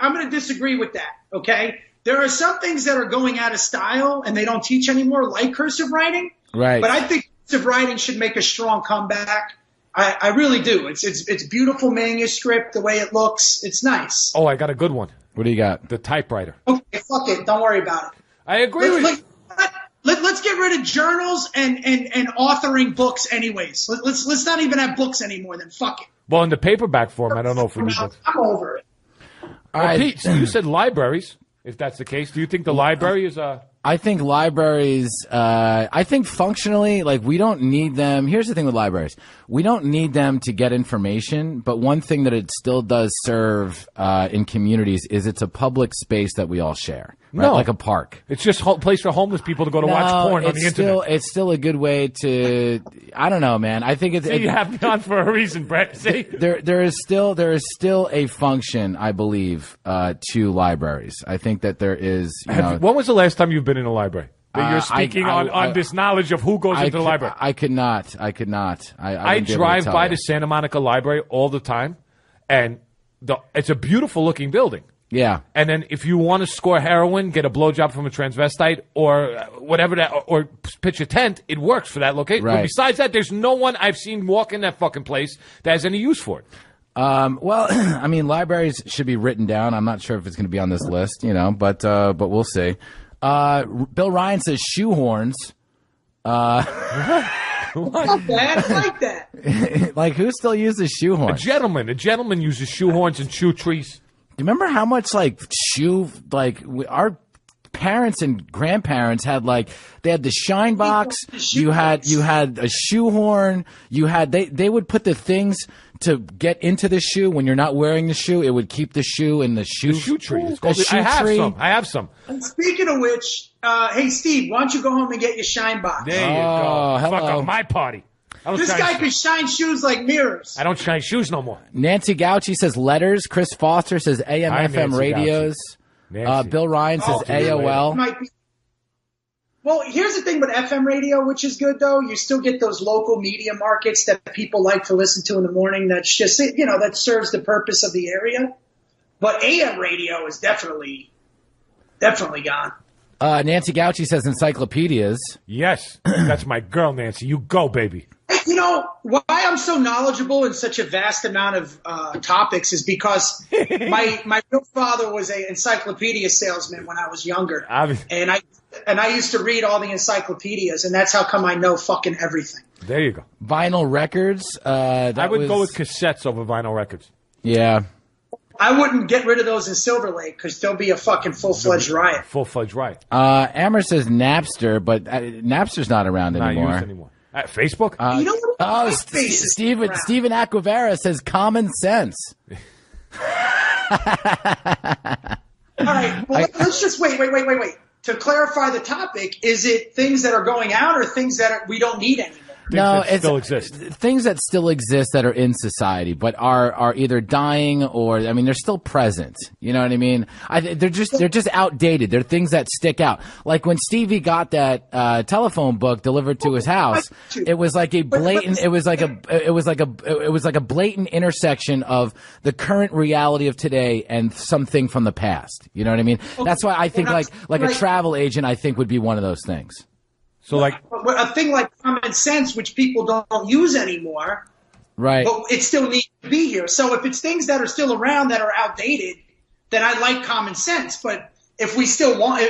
I'm going to disagree with that. Okay, there are some things that are going out of style and they don't teach anymore, like cursive writing. Right. But I think cursive writing should make a strong comeback. I really do. It's beautiful manuscript, the way it looks. It's nice. Oh, I got a good one. What do you got? The typewriter. Okay, fuck it. Don't worry about it. I agree with you. Let's get rid of journals and authoring books anyways. Let's not even have books anymore then. Fuck it. Well, in the paperback form, I don't know if we need books. I'm over it. All right. Pete, so you said libraries. If that's the case, do you think the library is a... I think libraries, I think functionally, like, we don't need them. Here's the thing with libraries. We don't need them to get information, but one thing that it still does serve in communities is it's a public space that we all share. Right? No. Like a park. It's just a place for homeless people to go to watch porn on the internet. It's still a good way to, I don't know, man. I think it's... See, you have me on for a reason, Brett. See? There is still a function, I believe, to libraries. I think that there is, When was the last time you've been in a library? That you're speaking on this knowledge of who goes into the library. I could not. I drive by the Santa Monica Library all the time, and it's a beautiful looking building. Yeah. And then if you want to score heroin, get a blowjob from a transvestite or whatever that, or pitch a tent, it works for that location. Right. But besides that, there's no one I've seen walk in that fucking place that has any use for it. Well, I mean, libraries should be written down. I'm not sure if it's going to be on this list, but we'll see. Bill Ryan says shoehorns. Not bad. I like that. Like, who still uses shoehorns? A gentleman uses shoehorns and shoe trees. Do you remember how much our parents and grandparents had, they had the shine box, you had a shoehorn, they would put the things to get into the shoe when you're not wearing the shoe. It would keep the shoe in the shoe. The shoe tree. It's called the shoe tree. I have some. And speaking of which, hey Steve, why don't you go home and get your shine box? There you go. Hello. Fuck up my party. This guy could shine shoes like mirrors. I don't shine shoes no more. Nancy Gauchi says letters. Chris Foster says AM, FM radios. Bill Ryan says AOL. Well, here's the thing with FM radio, which is good, though. You still get those local media markets that people like to listen to in the morning. That's just, that serves the purpose of the area. But AM radio is definitely gone. Nancy Gauci says encyclopedias. Yes, that's my girl, Nancy. You go, baby. You know, why I'm so knowledgeable in such a vast amount of topics is because my real father was an encyclopedia salesman when I was younger. And I used to read all the encyclopedias, and that's how come I know fucking everything. There you go. Vinyl records. I would go with cassettes over vinyl records. Yeah. I wouldn't get rid of those in Silver Lake because there'll be a fucking full-fledged riot. Full-fledged riot. Amber says Napster, but Napster's not around anymore. Not used anymore. Facebook? You know what? Steven Aquavera says common sense. All right, well, let's just wait. To clarify the topic, is it things that are going out or things that we don't need anymore? No, it still exists. Things that still exist that are in society, but are either dying or, I mean, they're still present. You know what I mean? They're just outdated. They're things that stick out. Like when Stevie got that telephone book delivered to his house, it was like a blatant. It was like a blatant intersection of the current reality of today and something from the past. You know what I mean? That's why I think like a travel agent, I think would be one of those things. So like a thing like common sense, which people don't use anymore, right? But it still needs to be here. So if it's things that are still around that are outdated, then I like common sense. But if we still want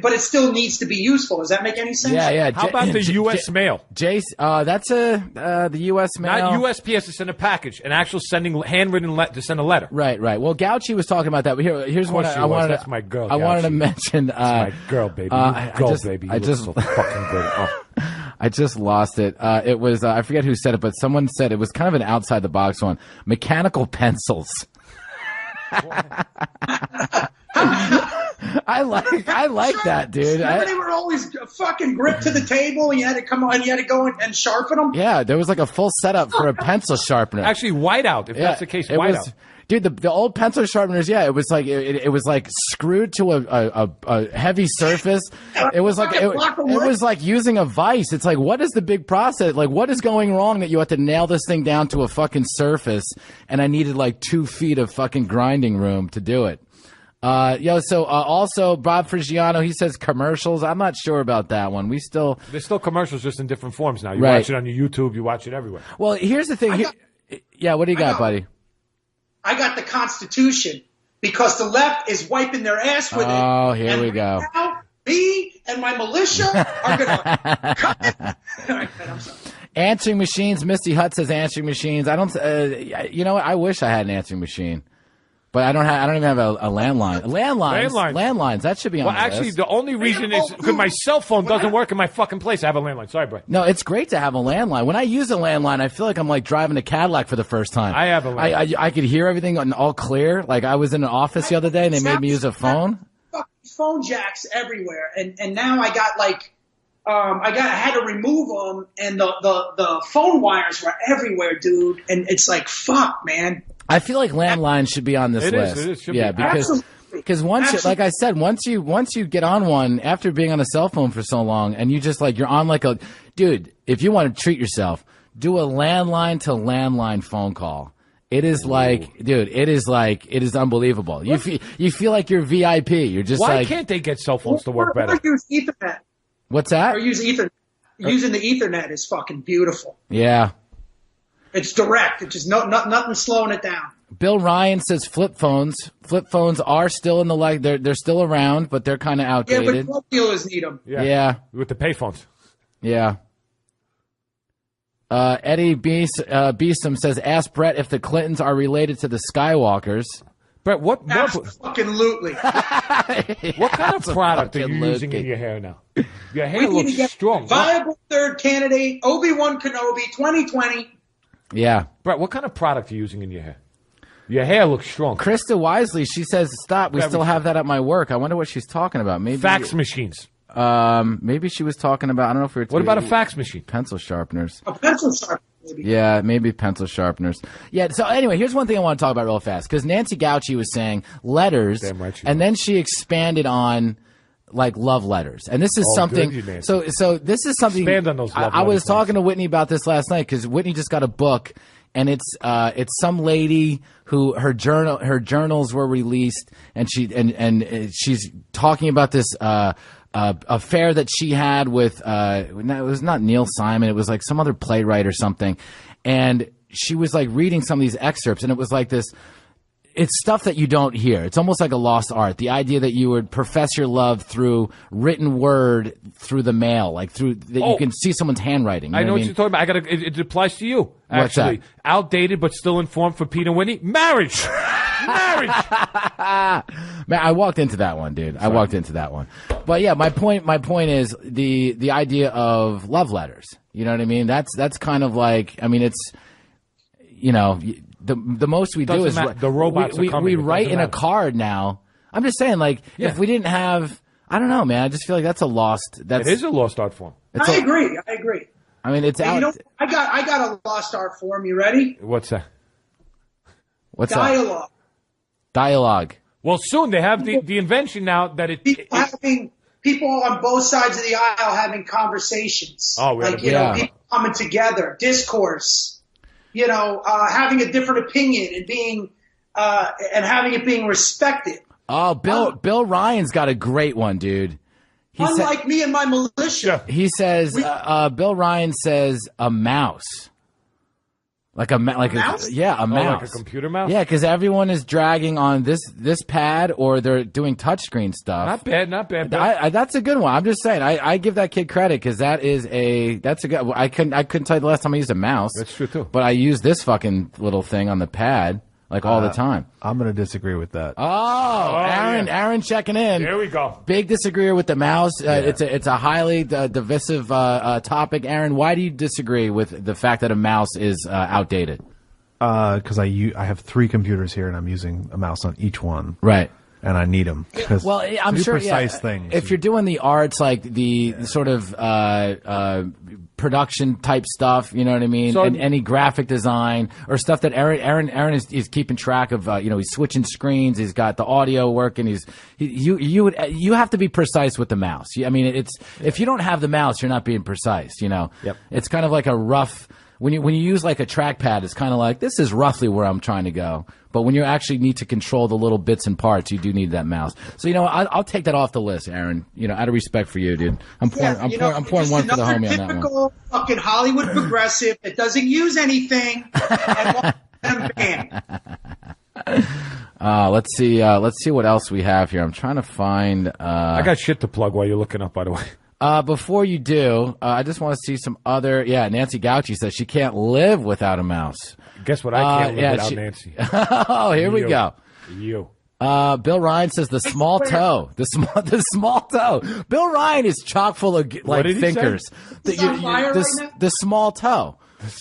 but it still needs to be useful. Does that make any sense? Yeah. How about the U.S. mail? Jace, that's the U.S. mail. Not USPS to send a package, an actual handwritten to send a letter. Right. Well, Gauci was talking about that. But here's what I wanted. That's my girl. I wanted to mention. That's my girl, baby. Baby. You look so fucking good. Oh. I just lost it. It was I forget who said it, but someone said it was kind of an outside the box one. Mechanical pencils. I like that, dude. Remember they were always fucking gripped to the table, and you had to come on, you had to go and sharpen them. Yeah, there was like a full setup for a pencil sharpener. Actually, whiteout. If that's the case, whiteout. Dude, the old pencil sharpeners, yeah, it was like it was like screwed to a heavy surface. It was like using a vise. It's like, what is the big process? Like, what is going wrong that you have to nail this thing down to a fucking surface? And I needed like 2 feet of fucking grinding room to do it. Also Bob Frigiano, he says commercials. I'm not sure about that one. There's still commercials, just in different forms now. You right. Watch it on your YouTube. You watch it everywhere. Well, here's the thing. What do you got, buddy? I got the Constitution because the left is wiping their ass with it. Oh, here we go. Now, me and my militia are going to cut it. All right, I'm sorry. Answering machines. Misty Hutt says answering machines. I don't. You know what? I wish I had an answering machine. But I don't even have a landline. Landlines. That should be on the list. Well, actually, the only reason is because my cell phone doesn't work in my fucking place. I have a landline. Sorry, bro. No, it's great to have a landline. When I use a landline, I feel like I'm like driving a Cadillac for the first time. I have a landline. I could hear everything all clear. Like I was in an office the other day and they made me use a phone. Fucking phone jacks everywhere, and now I got like. I had to remove them, and the phone wires were everywhere, dude. And it's like, fuck, man. I feel like landlines should be on this list. It is. Yeah, because like I said, once you get on one after being on a cell phone for so long, and you just like you're on like a dude. If you want to treat yourself, do a landline to landline phone call. It is like, dude, it is unbelievable. You feel like you're VIP. You're just Why like. Why can't they get cell phones to work better? Or use Ethernet. What's that? Or use Ethernet. Using the Ethernet is fucking beautiful. Yeah. It's direct. It's just nothing slowing it down. Bill Ryan says flip phones. Flip phones are still in the they're still around, but they're kind of outdated. Yeah, but drug dealers need them. Yeah. With the payphones. Yeah. Eddie Beesum says, ask Brett if the Clintons are related to the Skywalkers. Brett, what Absolutely. What kind of product are you using in your hair now? Your hair looks strong. Viable third candidate, Obi-Wan Kenobi, 2020. Yeah. Brett, what kind of product are you using in your hair? Your hair looks strong. Krista Wisely, she says, stop. We still have that at my work. I wonder what she's talking about. Maybe fax machines. Maybe she was talking about, I don't know if we were What about a fax machine? Pencil sharpeners. A pencil sharpener, maybe. Yeah, maybe pencil sharpeners. Yeah, so anyway, here's one thing I want to talk about real fast. Because Nancy Gauci was saying letters, and then she expanded on like love letters. And this is something, so this is something, expand on those love I was letters, talking to Whitney about this last night because Whitney just got a book. And it's some lady who her journals were released, and she's talking about this affair that she had with it was not Neil Simon, it was like some other playwright or something, and she was like reading some of these excerpts, and it was like this. It's stuff that you don't hear. It's almost like a lost art. The idea that you would profess your love through written word, through the mail, like through that you can see soman's handwriting. I know what you're talking about. It applies to you. What's actually, that? Outdated but still informed for Pete and Whitney. Marriage. Man, I walked into that one, dude. I walked into that one. But yeah, my point is the idea of love letters. You know what I mean? That's kind of like, I mean, it's, you know, the most we do is the robots are coming. We write in a card now. I'm just saying, like, if we didn't have, I don't know, man. I just feel like that's a lost. It is a lost art form. I agree. I mean, it's out. You know, I got a lost art form. You ready? What's that? What's dialogue? Dialogue. Well, soon they have the invention now that people on both sides of the aisle having conversations. Oh, like know, people coming together, discourse. You know, having a different opinion and being and having it being respected. Oh, Bill Ryan's got a great one, dude. Unlike me and my militia. He says, Bill Ryan says a mouse. Like a mouse? A mouse. Like a computer mouse? Yeah, because everyone is dragging on this pad or they're doing touchscreen stuff. Not bad. That's a good one. I'm just saying. I give that kid credit because that's a good. I couldn't tell you the last time I used a mouse. That's true too. But I use this fucking little thing on the pad like all the time. I'm going to disagree with that. Aaron checking in. There we go. Big disagreeer with the mouse. It's a highly divisive topic. Aaron, why do you disagree with the fact that a mouse is outdated? Because I have 3 computers here and I'm using a mouse on each one. Right. And I need them. Well, I'm sure. Precise things. If you're doing the arts, like the sort of production type stuff, you know what I mean, so, and any graphic design or stuff that Aaron is keeping track of. He's switching screens. He's got the audio working. You have to be precise with the mouse. I mean, if you don't have the mouse, you're not being precise. You know. Yep. It's kind of like a rough. When you use like a trackpad, it's kind of like, this is roughly where I'm trying to go. But when you actually need to control the little bits and parts, you do need that mouse. So, I'll take that off the list, Aaron. Out of respect for you, dude. I'm pouring one for the homie on that one. Typical fucking Hollywood progressive that doesn't use anything and wants them banned. Let's see what else we have here. I'm trying to find. I got shit to plug while you're looking up, by the way. Before you do, I just want to see some other. Yeah, Nancy Gauci says she can't live without a mouse. Guess what? I can't live without Nancy. Oh, here we go. You. Bill Ryan says the small toe. The small toe. Bill Ryan is chock full of thinkers. The small toe.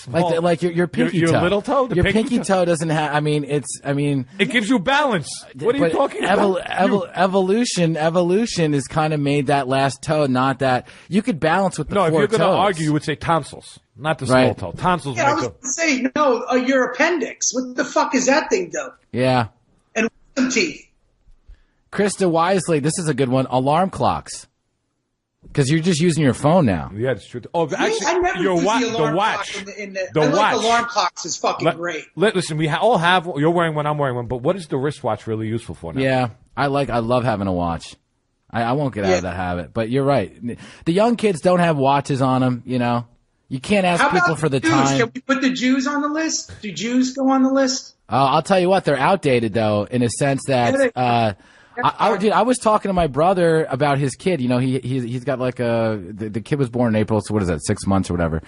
Like your pinky toe. Your little toe? Your pinky toe doesn't have, it gives you balance. What are you talking about? Evolution has kind of made that last toe, not that. You could balance with the four toes. No, if you're going to argue, you would say tonsils, not the small toe. Tonsils. Yeah, I was going to say, your appendix. What the fuck is that thing do? Yeah. And wisdom teeth. Krista Wisely, this is a good one. Alarm clocks. Because you're just using your phone now. Yeah, it's true. Oh, actually, I never use the watch. I like alarm clocks. Is fucking great. Listen, we all have. You're wearing one. I'm wearing one. But what is the wristwatch really useful for now? Yeah, I love having a watch. I won't get out of that habit. But you're right. The young kids don't have watches on them. You can't ask people for the time. Can we put the Jews on the list? Do Jews go on the list? I'll tell you what. They're outdated though, in a sense that. I was talking to my brother about his kid. He's got like the kid was born in April, so what is that, 6 months or whatever.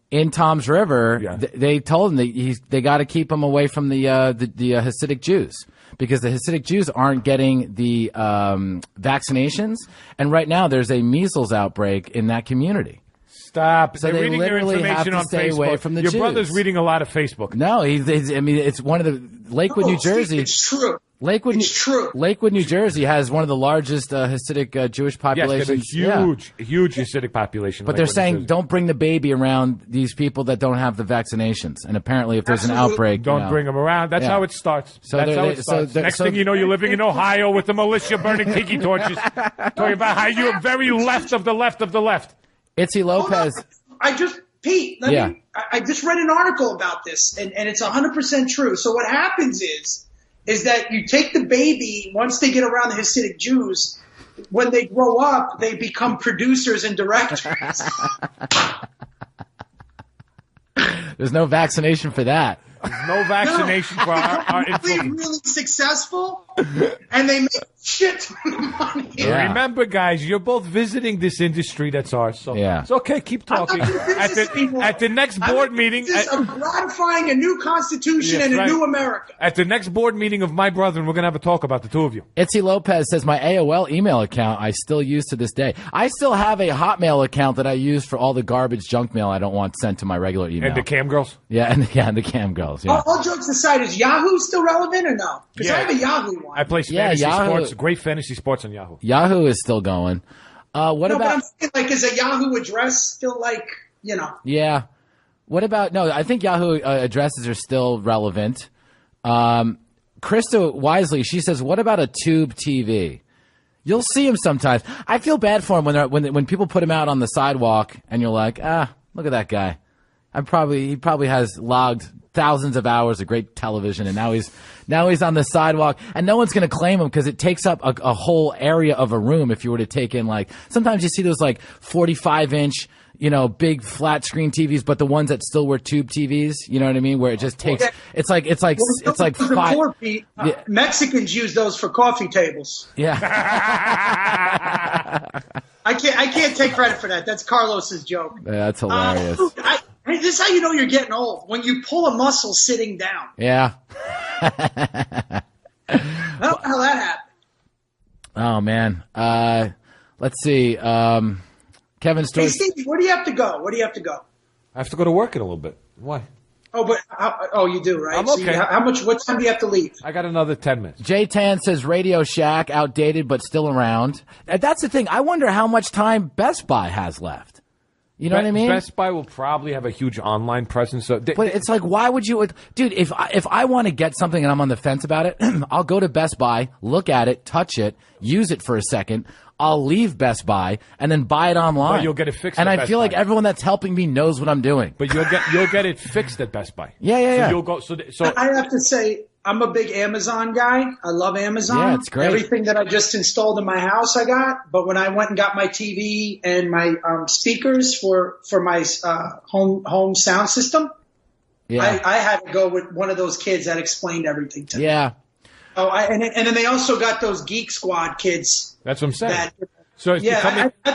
In Tom's River, they told him that they got to keep him away from the Hasidic Jews because the Hasidic Jews aren't getting the vaccinations, and right now there's a measles outbreak in that community. Stop. So they're they reading their literally have information to on stay Facebook. Away from the Your Jews. brother's reading a lot of Facebook. No, it's one of the Lakewood, New Jersey. It's true. It's true. Lakewood, New Jersey has one of the largest Hasidic Jewish populations. Yes, a huge Hasidic population. But they're saying don't bring the baby around these people that don't have the vaccinations. And apparently, if there's an outbreak, don't bring them around. That's how it starts. That's how it starts. Next thing you know, you're living in Ohio with the militia burning tiki torches, talking about how you're very left of the left of the left. Itzy Lopez. I just read an article about this, and it's 100% true. So what happens is that you take the baby once they get around the Hasidic Jews, when they grow up, they become producers and directors. There's no vaccination for that. There's no vaccination for our really, really successful, and they make shit ton of money. Yeah. Remember, guys, you're both visiting this industry that's ours. So yeah. It's okay. Keep talking. At the next board meeting, of ratifying a new constitution and a new America. At the next board meeting of my brethren, we're gonna have a talk about the two of you. Itzy Lopez says my AOL email account I still use to this day. I still have a Hotmail account that I use for all the garbage junk mail I don't want sent to my regular email. And the cam girls. Yeah, and the cam girls. Yeah. All jokes aside, is Yahoo still relevant or no? Because I have a Yahoo one. I play fantasy sports, great fantasy sports on Yahoo. Yahoo is still going. What about? But I'm saying, like, is a Yahoo address still like, Yeah. What about? No, I think Yahoo addresses are still relevant. Krista Wisely, she says, "What about a tube TV?" You'll see him sometimes. I feel bad for him when people put him out on the sidewalk, and you're like, look at that guy. He probably has logged thousands of hours of great television, and now he's on the sidewalk, and no one's going to claim him because it takes up a whole area of a room. If you were to take in, like, sometimes you see those like 45-inch, big flat screen TVs, but the ones that still were tube TVs, you know what I mean? Where it just takes, it's like five. Mexicans use those for coffee tables. Yeah. I can't take credit for that. That's Carlos's joke. Yeah, that's hilarious. This is how you know you're getting old, when you pull a muscle sitting down. Yeah. I don't know how that happened. Oh, man. Let's see. Kevin Story. Hey, Stevie, where do you have to go? I have to go to work in a little bit. Why? Oh, you do, right? I'm okay. So what time do you have to leave? I got another 10 minutes. Jay Tan says Radio Shack, outdated but still around. That's the thing. I wonder how much time Best Buy has left. You know what I mean? Best Buy will probably have a huge online presence. So but it's like, why would you? Dude, if I want to get something and I'm on the fence about it, I'll go to Best Buy, look at it, touch it, use it for a second. I'll leave Best Buy and then buy it online. But you'll get it fixed. And at I Best feel Buy. like everyone that's helping me knows what I'm doing. But you'll get it fixed at Best Buy. Yeah. So you'll go. So I have to say, I'm a big Amazon guy. I love Amazon. Yeah, it's great. Everything that I just installed in my house, I got. But when I went and got my TV and my speakers for my home sound system, I had to go with one of those kids that explained everything to me. Yeah. Oh, and then they also got those Geek Squad kids. That's what I'm saying. So I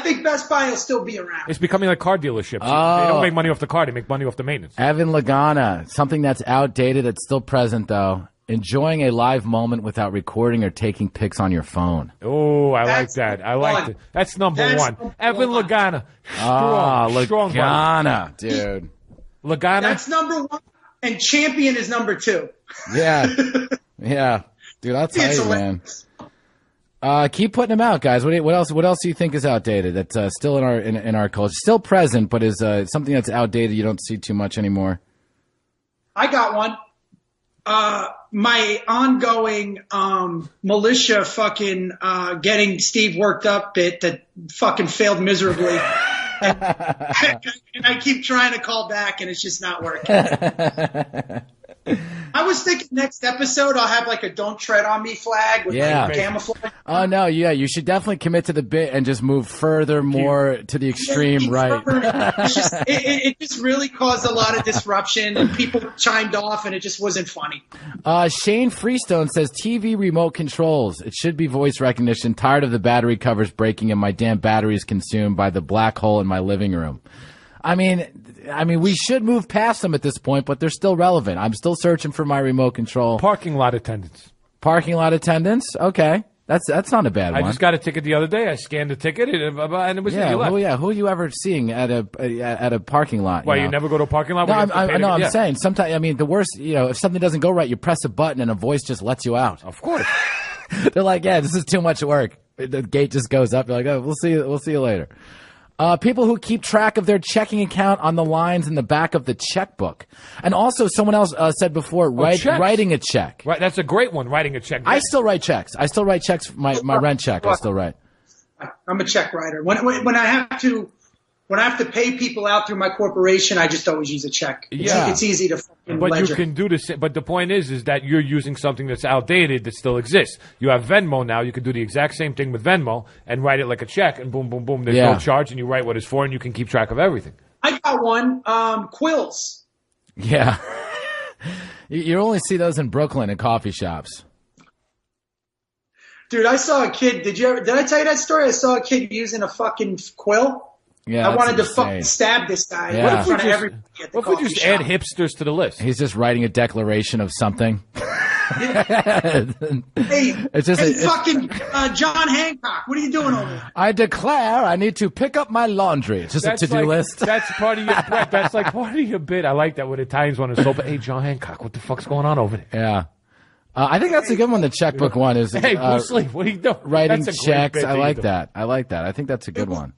think Best Buy will still be around. It's becoming like car dealerships. Oh. They don't make money off the car; they make money off the maintenance. Evan Lagana, something that's outdated that's still present though. Enjoying a live moment without recording or taking pics on your phone. Oh, I like that. I like it. That's number one. Evan Lagana. Strong Lagana, dude. Lagana. That's number one, and Champion is number two. Yeah. Yeah. Dude, I'll tell you, man. Keep putting them out, guys. What else do you think is outdated that's still in our culture? Still present, but is something that's outdated you don't see too much anymore? I got one. My ongoing militia fucking getting Steve worked up bit that fucking failed miserably. And I keep trying to call back and it's just not working. I was thinking next episode I'll have like a "Don't Tread on Me" flag with like camouflage. Oh no, yeah, you should definitely commit to the bit and just move more to the extreme right. It just really caused a lot of disruption and people chimed off and it just wasn't funny. Shane Freestone says TV remote controls. It should be voice recognition. Tired of the battery covers breaking and my damn battery is consumed by the black hole in my living room. I mean, we should move past them at this point, but they're still relevant. I'm still searching for my remote control. Parking lot attendants. Okay. That's not a bad one. I just got a ticket the other day. I scanned the ticket and it was left. Who are you ever seeing at a parking lot? Why, you never go to a parking lot? No, I'm saying sometimes, the worst, if something doesn't go right, you press a button and a voice just lets you out. Of course. They're like, yeah, this is too much work. The gate just goes up. You're like, oh, we'll see you later. People who keep track of their checking account on the lines in the back of the checkbook. And also someone else said before, writing a check. Right, that's a great one, writing a check. I still write checks. My rent check I still write. I'm a check writer. When when I have to pay people out through my corporation, I just always use a check. It's easy to fucking ledger. You can do the same. But the point is that you're using something that's outdated that still exists. You have Venmo now. You can do the exact same thing with Venmo and write it like a check, and boom, boom, boom. There's no charge, and you write what it's for, and you can keep track of everything. I got one. Quills. Yeah. You only see those in Brooklyn in coffee shops. Dude, I saw a kid. Did I tell you that story? I saw a kid using a fucking quill. Yeah, I wanted to fucking stab this guy. Yeah. What if we just add hipsters to the list? He's just writing a declaration of something. It's fucking John Hancock. What are you doing over there? I declare I need to pick up my laundry. It's just a to-do list. That's part of your Brett. That's like part of your bit. I like that when Italians want to soap. Hey, John Hancock, what the fuck's going on over there? Yeah. I think that's a good one. The checkbook one is. Hey, Bruce Lee, what are you doing? Writing checks. I like that. I like that. I think that's a good one.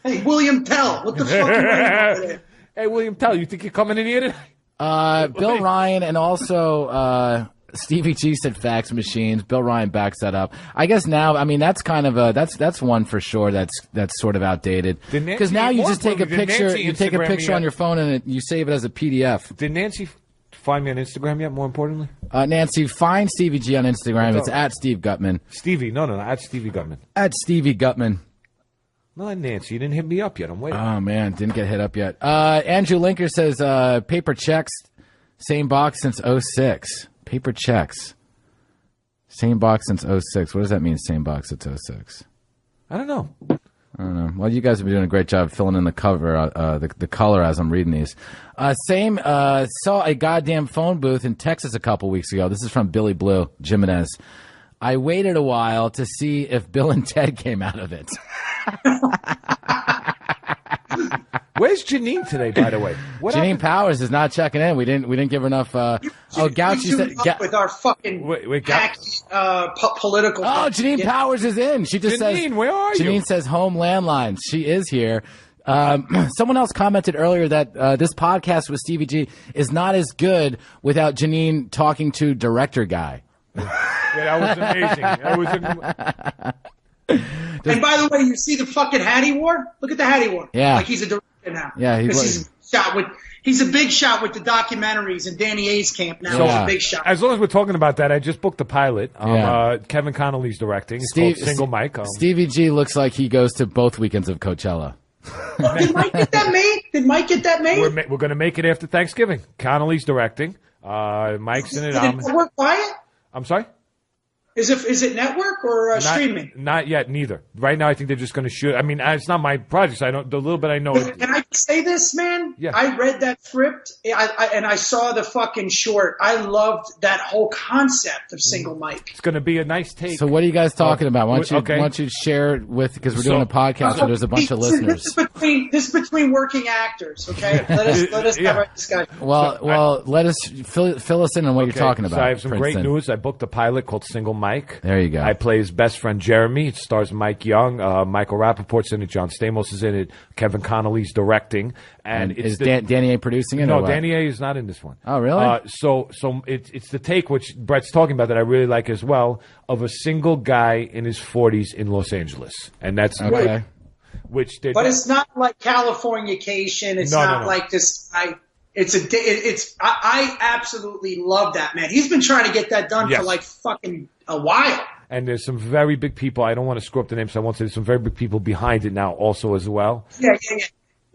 Hey, William Tell, what the fuck are you writing over there? Hey, William Tell, you think you're coming in here today? Bill Ryan and also Stevie G said fax machines. Bill Ryan backs that up. I guess now, I mean, that's kind of that's one for sure that's sort of outdated. Because now you just take a picture, on your phone and you save it as a PDF. Did Nancy find me on Instagram yet, more importantly? Nancy, find Stevie G on Instagram. It's at Steve Gutman. Stevie, no, at Stevie Gutman. At Stevie Gutman. Not Nancy. You didn't hit me up yet. I'm waiting. Oh, man. Didn't get hit up yet. Andrew Linker says paper checks, same box since 06. Paper checks. Same box since 06. What does that mean, same box since 06? I don't know. Well, you guys have been doing a great job filling in the cover, the color as I'm reading these. Saw a goddamn phone booth in Texas a couple weeks ago. This is from Billy Blue Jimenez. I waited a while to see if Bill and Ted came out of it. Where's Janine today, by the way? Janine Powers is not checking in. We didn't give her enough. Gouchy said with our fucking political. Oh, Janine Powers is in. She just says, where are you? Janine says home landlines. She is here. Someone else commented earlier that this podcast with Stevie G is not as good without Janine talking to director guy. Yeah, that was amazing. That was and by the way, you see the fucking hat he wore? Look at the hat he wore. Yeah. Like he's a director now. Yeah, he's a big shot with the documentaries and Danny A's camp now. He's a big shot. As long as we're talking about that, I just booked the pilot. Kevin Connolly's directing. It's called Single Mike. Stevie G looks like he goes to both weekends of Coachella. Did Mike get that made? We're going to make it after Thanksgiving. Connolly's directing. Mike's in it. Did it work by it? I'm sorry? Is it network or streaming? Not yet, neither. Right now, I think they're just going to shoot. I mean, it's not my project. So the little bit I know. Can I say this, man? Yeah. I read that script and I saw the fucking short. I loved that whole concept of Single Mike. It's going to be a nice take. So what are you guys talking about? Why don't you share it with, because we're doing a podcast where there's a bunch of listeners. This is between working actors, okay? Let us have our discussion. Well, let us fill us in on what you're talking about. So I have some great news. I booked a pilot called Single Mike. There you go. I play his best friend Jeremy. It stars Mike Young. Michael Rappaport's in it. John Stamos is in it. Kevin Connolly's directing. And is Danny A producing it? No, Danny A is not in this one. Oh, really? So it's the take which Brett's talking about that I really like as well, of a single guy in his 40s in Los Angeles, and that's okay. But it's not like Californication. It's not like this. I absolutely love that, man. He's been trying to get that done for like fucking a while. And there's some very big people. I don't want to screw up the names, so I won't say there's some very big people behind it now also as well.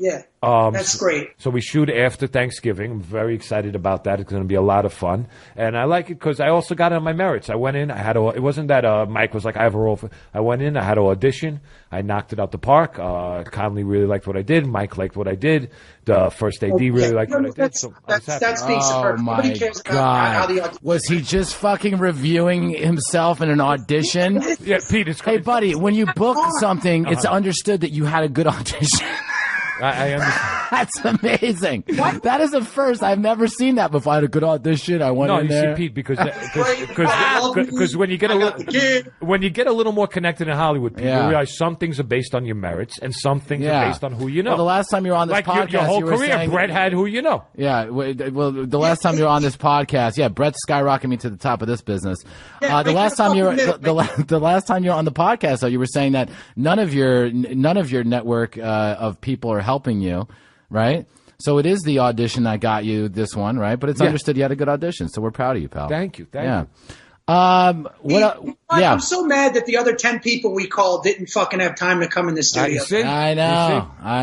Yeah. That's great. So we shoot after Thanksgiving. I'm very excited about that. It's going to be a lot of fun. And I like it because I also got it on my merits. I went in. It wasn't that Mike was like, I have a role. I went in. I had to audition. I knocked it out the park. Connolly really liked what I did. Mike liked what I did. The first AD really liked what I did. So that's being superb. Nobody cares about how the audition. Was he just fucking reviewing himself in an audition? Yeah, Pete, hey, buddy, when you book something, it's understood that you had a good audition. I understand. That's amazing. What? That is the first. I've never seen that before. I had a good audition. I went in there. No, you see, Pete, because when you get a little more connected in Hollywood, people realize some things are based on your merits and some things are based on who you know. Well, the last time you were on this podcast, your whole you were career, saying, Brett had who you know. Yeah. Well, the last time you were on this podcast, Brett skyrocketed me to the top of this business. The last time you were the last time you were on the podcast, though, you were saying that none of your network of people are helping you, right? So it is the audition that got you this one, right? But it's understood you had a good audition, so we're proud of you, pal. Thank you. Thank you. I'm so mad that the other 10 people we called didn't fucking have time to come in the studio. I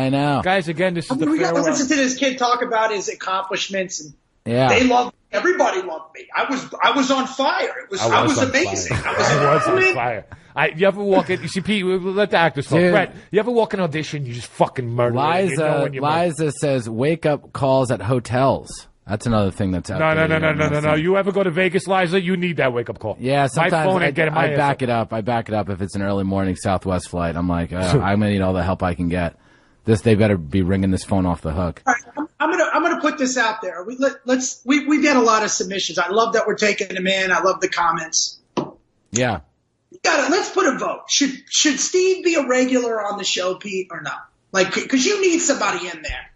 know. Guys, again, this is we got to listen to this kid talk about his accomplishments, and they loved me. Everybody loved me. I was on fire. I was amazing. I was on fire. You ever walk in? You see, Pete. Let the actors talk. Brett, you ever walk in an audition? You just fucking murder. Liza says wake up calls at hotels. That's another thing that's out there. No. You ever go to Vegas, Liza? You need that wake up call. Yeah, sometimes my phone I back it up. I back it up if it's an early morning Southwest flight. I'm like, I'm gonna need all the help I can get. They better be ringing this phone off the hook. All right, I'm gonna put this out there. We've got a lot of submissions. I love that we're taking them in. I love the comments. Yeah. Let's put a vote. Should Steve be a regular on the show, Pete, or not? Like, because you need somebody in there.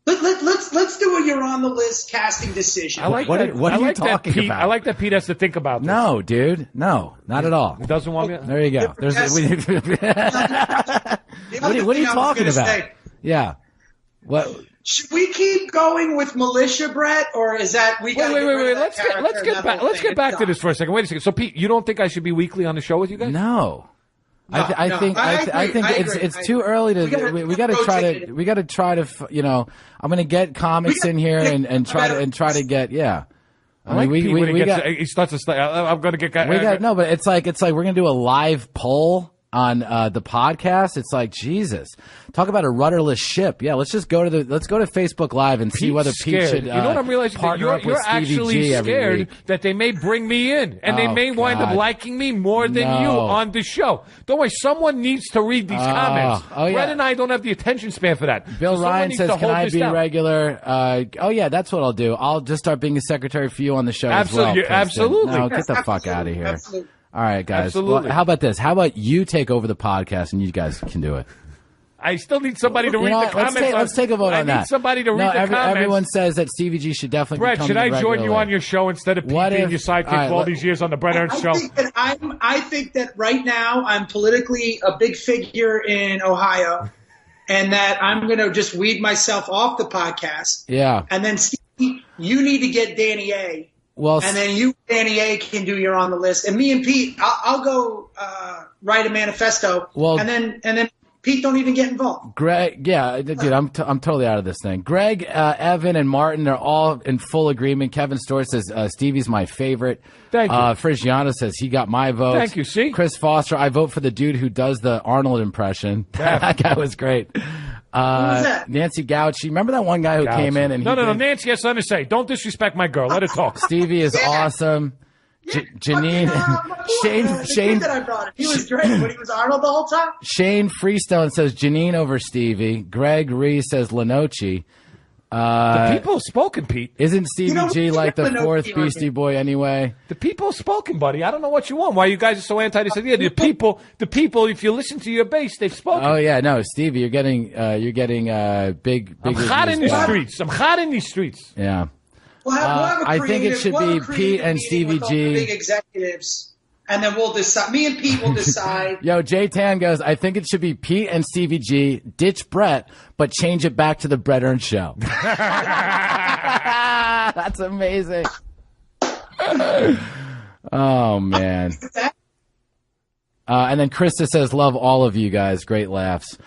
Let's do a you're on the list casting decision. What are you talking about? I like that Pete has to think about this. No, dude. No, not at all. He doesn't want me. There you go. What are you talking about? Yeah. What? Should we keep going with militia, Brett, or is that we? Wait. Let's get back to this for a second. Wait a second. So, Pete, you don't think I should be weekly on the show with you guys? No. I think it's too early to. We got to try to. You know, I'm going to get comics in here and try to get. Yeah. I mean, he starts to. I'm going to get. But it's like we're going to do a live poll on the podcast. It's like, Jesus, talk about a rudderless ship. Yeah, let's go to Facebook Live and see whether Pete should. You know what I'm realizing? You're actually scared that they may bring me in and they may wind up liking me more than you on the show. Don't worry, someone needs to read these comments. Brett and I don't have the attention span for that. Bill Ryan says, "Can I be regular?" That's what I'll do. I'll just start being a secretary for you on the show. Absolutely, as well, absolutely. No, get the fuck out of here. Absolutely. All right, guys. Absolutely. Well, how about this? How about you take over the podcast and you guys can do it? I still need somebody to read the comments. Let's take a vote on that. I need somebody to read the comments. Everyone says that Stevie G should definitely Brett, become should I join you regular. on your show instead of Pete being your sidekick for all these years on the Brett Ernst Show? I think that right now I'm politically a big figure in Ohio, and that I'm going to just weed myself off the podcast. Yeah. And then, Steve, you need to get Danny A. Well, and then you, Danny A, can do your on the list, and me and Pete, I'll go write a manifesto. Well, and then Pete don't even get involved. Greg, dude, I'm totally out of this thing. Greg, Evan, and Martin are all in full agreement. Kevin Storr says Stevie's my favorite. Thank you. Frigiano says he got my vote. Thank you. See, Chris Foster, I vote for the dude who does the Arnold impression. That guy was great. Nancy Gauchi. Remember that one guy who came in and no. Nancy has something to say. Don't disrespect my girl. Let her talk. Stevie is awesome. Janine, Shane. That I brought him. He was great, but he was Arnold the whole time. Shane Freestone says Janine over Stevie. Greg Reese says Lenoci. The people have spoken, Pete. Isn't Stevie G like the fourth Beastie Boy anyway? The people have spoken, buddy. I don't know what you want. Why you guys are so anti this idea? The people, if you listen to your base, they've spoken. Oh yeah, no, Stevie, you're getting big. I'm hot in the streets. Yeah. I think it should be Pete and Stevie G. Big executives. And then we'll decide. Me and Pete will decide. Yo, Jay Tan goes, I think it should be Pete and Stevie G, ditch Brett, but change it back to the Brett Ernst Show. That's amazing. Oh, man. And then Krista says, love all of you guys. Great laughs.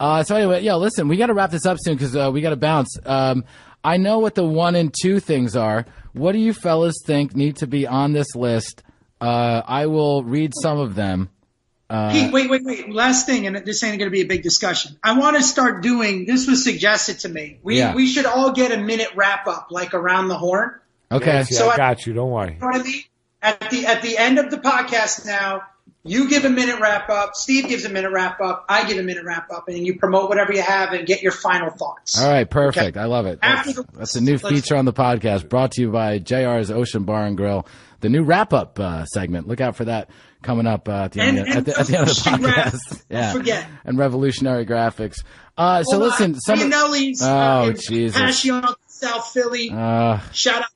So anyway, listen, we got to wrap this up soon because we got to bounce. I know what the 1 and 2 things are. What do you fellas think need to be on this list? I will read some of them. Pete, wait. Last thing, and this ain't going to be a big discussion. I want to start doing, this was suggested to me. We should all get a minute wrap up, like around the horn. Okay. So I got you. Don't worry. You know what I mean? At the end of the podcast now, You give a minute wrap up. Steve gives a minute wrap up. I give a minute wrap up, and you promote whatever you have and get your final thoughts. All right, perfect. Okay? I love it. That's a new feature on the podcast, brought to you by JR's Ocean Bar and Grill. The new wrap up segment. Look out for that coming up at the end of the podcast. Yeah, don't forget. And revolutionary graphics. So listen, Jesus, Passion, South Philly. Shout out.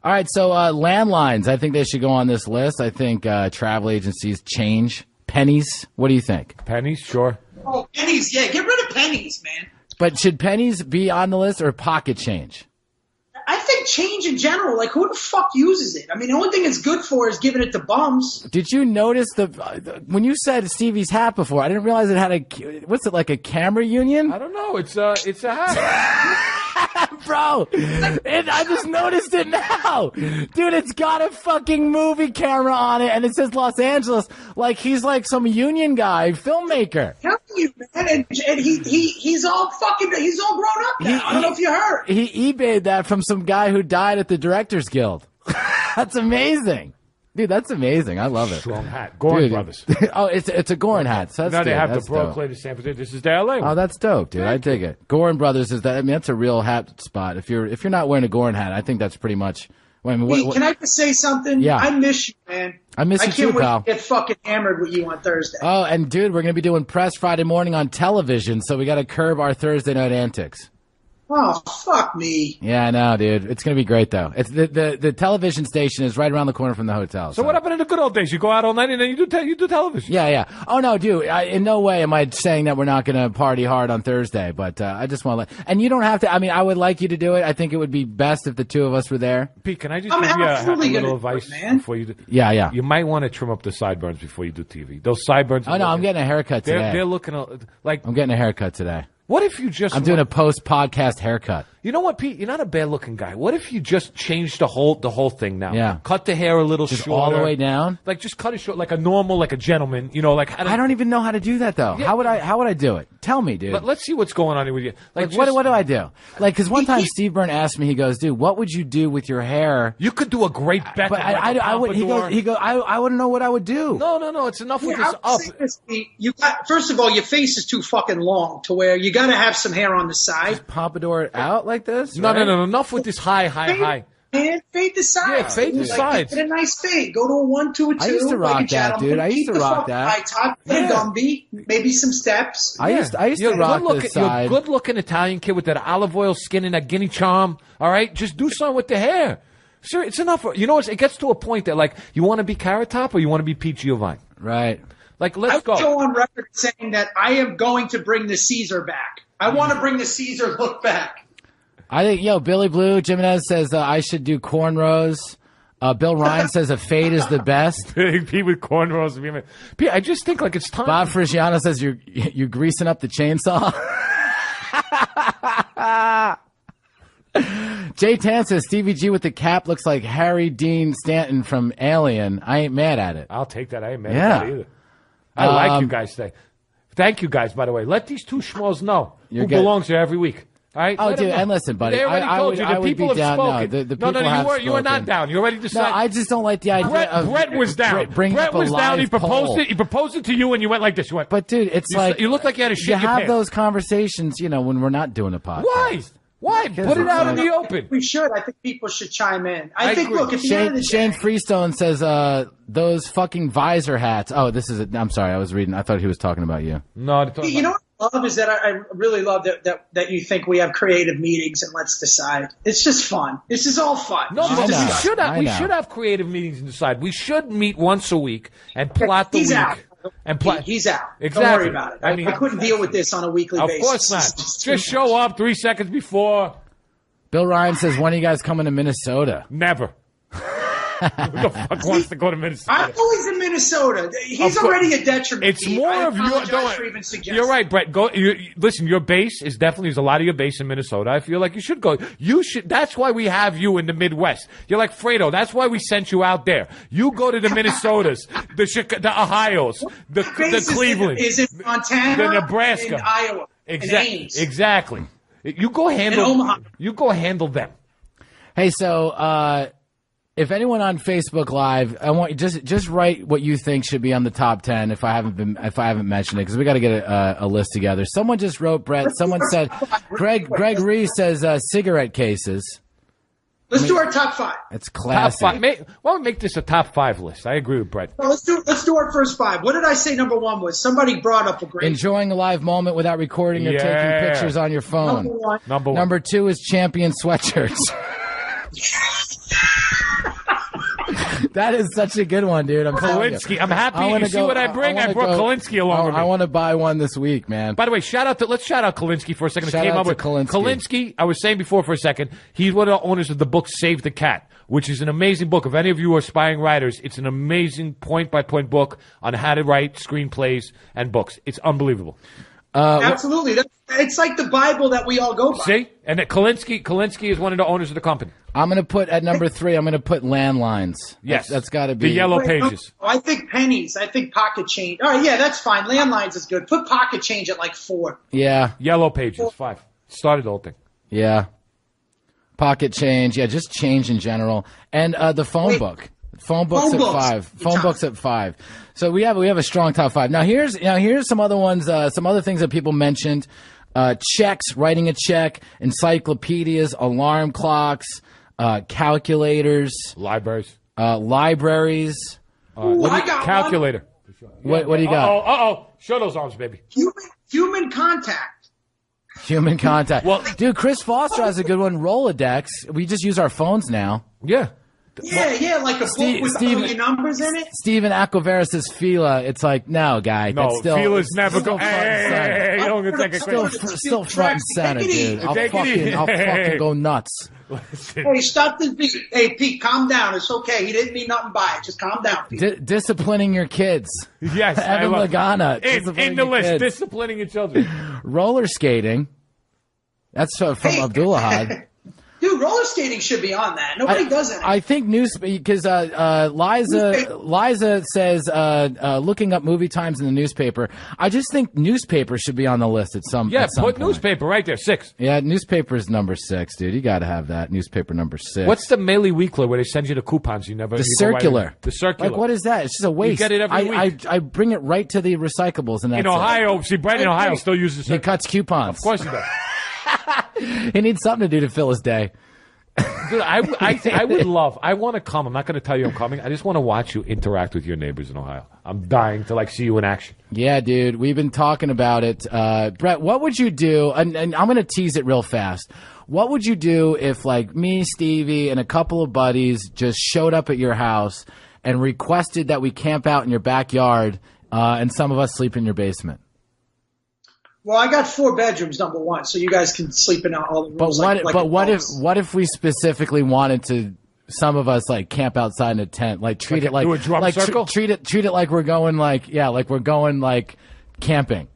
All right, so landlines, I think they should go on this list. I think travel agencies change. Pennies, what do you think? Pennies, sure. Oh, pennies, yeah. Get rid of pennies, man. But should pennies be on the list or pocket change? I think change in general. Like, who the fuck uses it? I mean, the only thing it's good for is giving it to bums. Did you notice when you said Stevie's hat before, I didn't realize it had what's it, like a camera union? I don't know. It's a hat. Bro, I just noticed it now. Dude, it's got a fucking movie camera on it, and it says Los Angeles. Like, he's like some union guy, filmmaker. I'm telling you, man, and he's all grown up now. I don't know if you heard. He eBayed that from some guy who died at the Directors Guild. That's amazing. Dude, that's amazing. I love it. Strong hat. Gorin Brothers. Oh, it's a Gorin hat. So that's now they have that's the Brooklyn, the San Francisco. This is the LA one. Oh, that's dope, dude. I dig it. Gorin Brothers is that. I mean, that's a real hat spot. If you're not wearing a Gorin hat, I think that's pretty much. Can I just say something? Yeah. I miss you, man. I miss you too, pal. I can't wait to get fucking hammered with you on Thursday. Oh, and dude, we're gonna be doing press Friday morning on television, so we got to curb our Thursday night antics. Oh, fuck me. Yeah, I know, dude. It's going to be great, though. It's the television station is right around the corner from the hotel. So what happened in the good old days? You go out all night and then you do television. Yeah. Oh, no, dude. In no way am I saying that we're not going to party hard on Thursday, but I just want to and you don't have to. I mean, I would like you to do it. I think it would be best if the two of us were there. Pete, can I just give you a little advice before you do? Yeah. You might want to trim up the sideburns before you do TV. Those sideburns. Oh, no, I'm getting a haircut today. They're looking like. I'm getting a haircut today. What if you just... I'm doing a post-podcast haircut. You know what, Pete? You're not a bad-looking guy. What if you just changed the whole thing now? Yeah. Cut the hair a little just shorter. all the way down? Like, just cut it short, like a normal, like a gentleman. You know, like... I don't even know how to do that, though. Yeah. How would I do it? Tell me, dude. Let's see what's going on with you. Like what do I do? Like, because one time Steve Byrne asked me, he goes, dude, what would you do with your hair? You could do a great Beckham. But I would. He goes, I wouldn't know what I would do. No. It's enough with this up. First of all, your face is too fucking long to where you got to have some hair on the side. Just pompadour it out like this? No. Enough with this high. And fade the sides. Yeah, fade the sides. Get a nice fade. Go to a 1, 2, 2. I used to rock that, dude. I used to rock that. High top, a Gumby, maybe some steps. I used to rock this side. You're a good-looking Italian kid with that olive oil skin and that guinea charm. All right, just do something with the hair. Sure, it's enough. You know, it gets to a point that like you want to be Carrot Top or you want to be Pete Giovanni. Right. Like let's go. I go on record saying that I am going to bring the Caesar back. I want to bring the Caesar look back. I think, Billy Blue Jimenez says I should do cornrows. Bill Ryan says a fade is the best. Pete with cornrows. Pete, I just think like it's time. Bob Frisiano says you're greasing up the chainsaw. Jay Tan says Stevie G with the cap looks like Harry Dean Stanton from Alien. I ain't mad at it. I'll take that. I ain't mad at that either. I like you guys today. Thank you guys, by the way. Let these two schmoes know who belongs here every week. All right? Oh, dude, and listen, buddy. They already told you. The people have spoken. No, the people you were not down. You already decided. No, I just don't like the idea of Brett was down. Brett was down. He proposed it. He proposed it to you, and you went like this. You went. But, dude, it's like you look like you had a shit. You have those conversations, when we're not doing a podcast. Why? Put it out in the open. We should. I think people should chime in. I think, look, at the end of the day, Shane Freestone says, those fucking visor hats. Oh, I'm sorry. I was reading. I thought he was talking about you. No, you know what I love is that I really love that you think we have creative meetings and let's decide. It's just fun. This is all fun. No, we should have creative meetings and decide. We should meet once a week and plot the week. Out. And he's out. Exactly. Don't worry about it. I couldn't deal with this on a weekly basis. Of course not. Just show up 3 seconds before. Bill Ryan says, when are you guys coming to Minnesota? Never. Who the fuck wants to go to Minnesota? I'm always in Minnesota. He's already a detriment. It's more of your. You're right, Brett. Listen, your base is definitely. There's a lot of your base in Minnesota. I feel like you should go. You should. That's why we have you in the Midwest. You're like Fredo. That's why we sent you out there. You go to the Minnesotas, the Ohios, the Cleveland, is it Montana, the Nebraska, and Iowa, exactly. You go handle. You go handle them. Hey, so If anyone on Facebook Live, I want just write what you think should be on the top 10. If I haven't mentioned it, because we got to get a list together. Someone just wrote, Brett. Someone said, Greg Reese says cigarette cases. Let's do our top 5. It's classic. Top 5. Why don't we make this a top 5 list? I agree with Brett. Well, let's do our first 5. What did I say? Number 1 was somebody brought up a great. Enjoying a live moment without recording or taking pictures on your phone. Number 1. Number 2 is champion sweatshirts. That is such a good one, dude. Kalinsky. I'm happy. You see what I bring? I brought Kalinsky along with me. I want to buy one this week, man. By the way, let's shout out Kalinsky for a second. Shout out to Kalinsky. Kalinsky, I was saying before for a second, he's one of the owners of the book Save the Cat, which is an amazing book. If any of you are aspiring writers, it's an amazing point-by-point book on how to write screenplays and books. It's unbelievable. Absolutely. It's like the Bible that we all go by. See? And Kalinsky is one of the owners of the company. I'm going to put, at number 3, I'm going to put landlines. Yes. That's got to be. The yellow pages. I think pennies. I think pocket change. All right, yeah, that's fine. Landlines is good. Put pocket change at like 4. Yeah. Yellow pages, 5. Started the whole thing. Yeah. Pocket change. Yeah, just change in general. And the phone book. Phone books at 5. Phone books at 5. So we have a strong top 5. Now here's some other ones, some other things that people mentioned. Checks, writing a check, encyclopedias, alarm clocks, calculators, libraries. Calculator. What do you got? Show those arms, baby. Human contact. Human contact. Well, dude, Chris Foster has a good one. Rolodex. We just use our phones now. Yeah. Yeah, like a book with all your numbers in it. Steven Aquavera says Fila. It's like, no, guy. No, that's still, Fila's never going. Hey, don't take a still front and center, dude. I'll fucking go nuts. Hey, stop this beat. Hey, Pete, calm down. It's okay. He didn't mean nothing by it. Just calm down, Pete. Disciplining your kids. Yes, Evan Lagana. In the list, kids. Disciplining your children. Roller skating. That's from Abdulahad. Dude, roller skating should be on that. Nobody does it. I think because Liza says looking up movie times in the newspaper. I just think newspaper should be on the list at some put point. Newspaper right there, 6. Yeah, newspaper's number 6, dude. You got to have that. Newspaper number 6. What's the Maily Weekler where they send you the coupons? The circular. The circular. Like, what is that? It's just a waste. You get it every week. I bring it right to the recyclables. And in Ohio, see, Brett in Ohio still uses it. He cuts coupons. Of course he does. He needs something to do to fill his day. Dude, I would love. I want to come. I'm not going to tell you I'm coming. I just want to watch you interact with your neighbors in Ohio. I'm dying to see you in action. Yeah, dude. We've been talking about it. Brett, what would you do? And I'm going to tease it real fast. What would you do if me, Stevie, and a couple of buddies just showed up at your house and requested that we camp out in your backyard, and some of us sleep in your basement? Well, I got 4 bedrooms, number 1, so you guys can sleep in all the rooms. What if we specifically wanted to? Some of us camp outside in a tent, treat it like do a drum circle. Treat it like we're going we're going camping.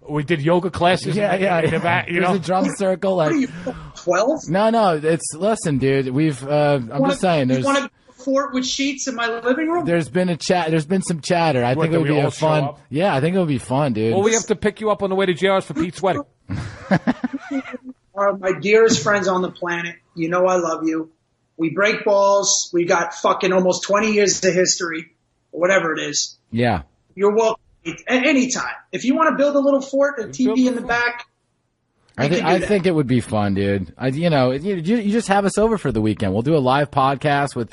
We did yoga classes. Yeah. There's a drum circle. What are you, 12? No. Listen, dude. I'm just saying. There's. Fort with sheets in my living room? There's been some chatter. I think it would be a fun. Yeah, I think it would be fun, dude. Well, we have to pick you up on the way to JR's for Pete's wedding. Are my dearest friends on the planet. You know I love you. We break balls. We got fucking almost 20 years of history, or whatever it is. Yeah. You're welcome at any time. If you want to build a little fort, a TV in the back. I think it would be fun, dude. You just have us over for the weekend. We'll do a live podcast with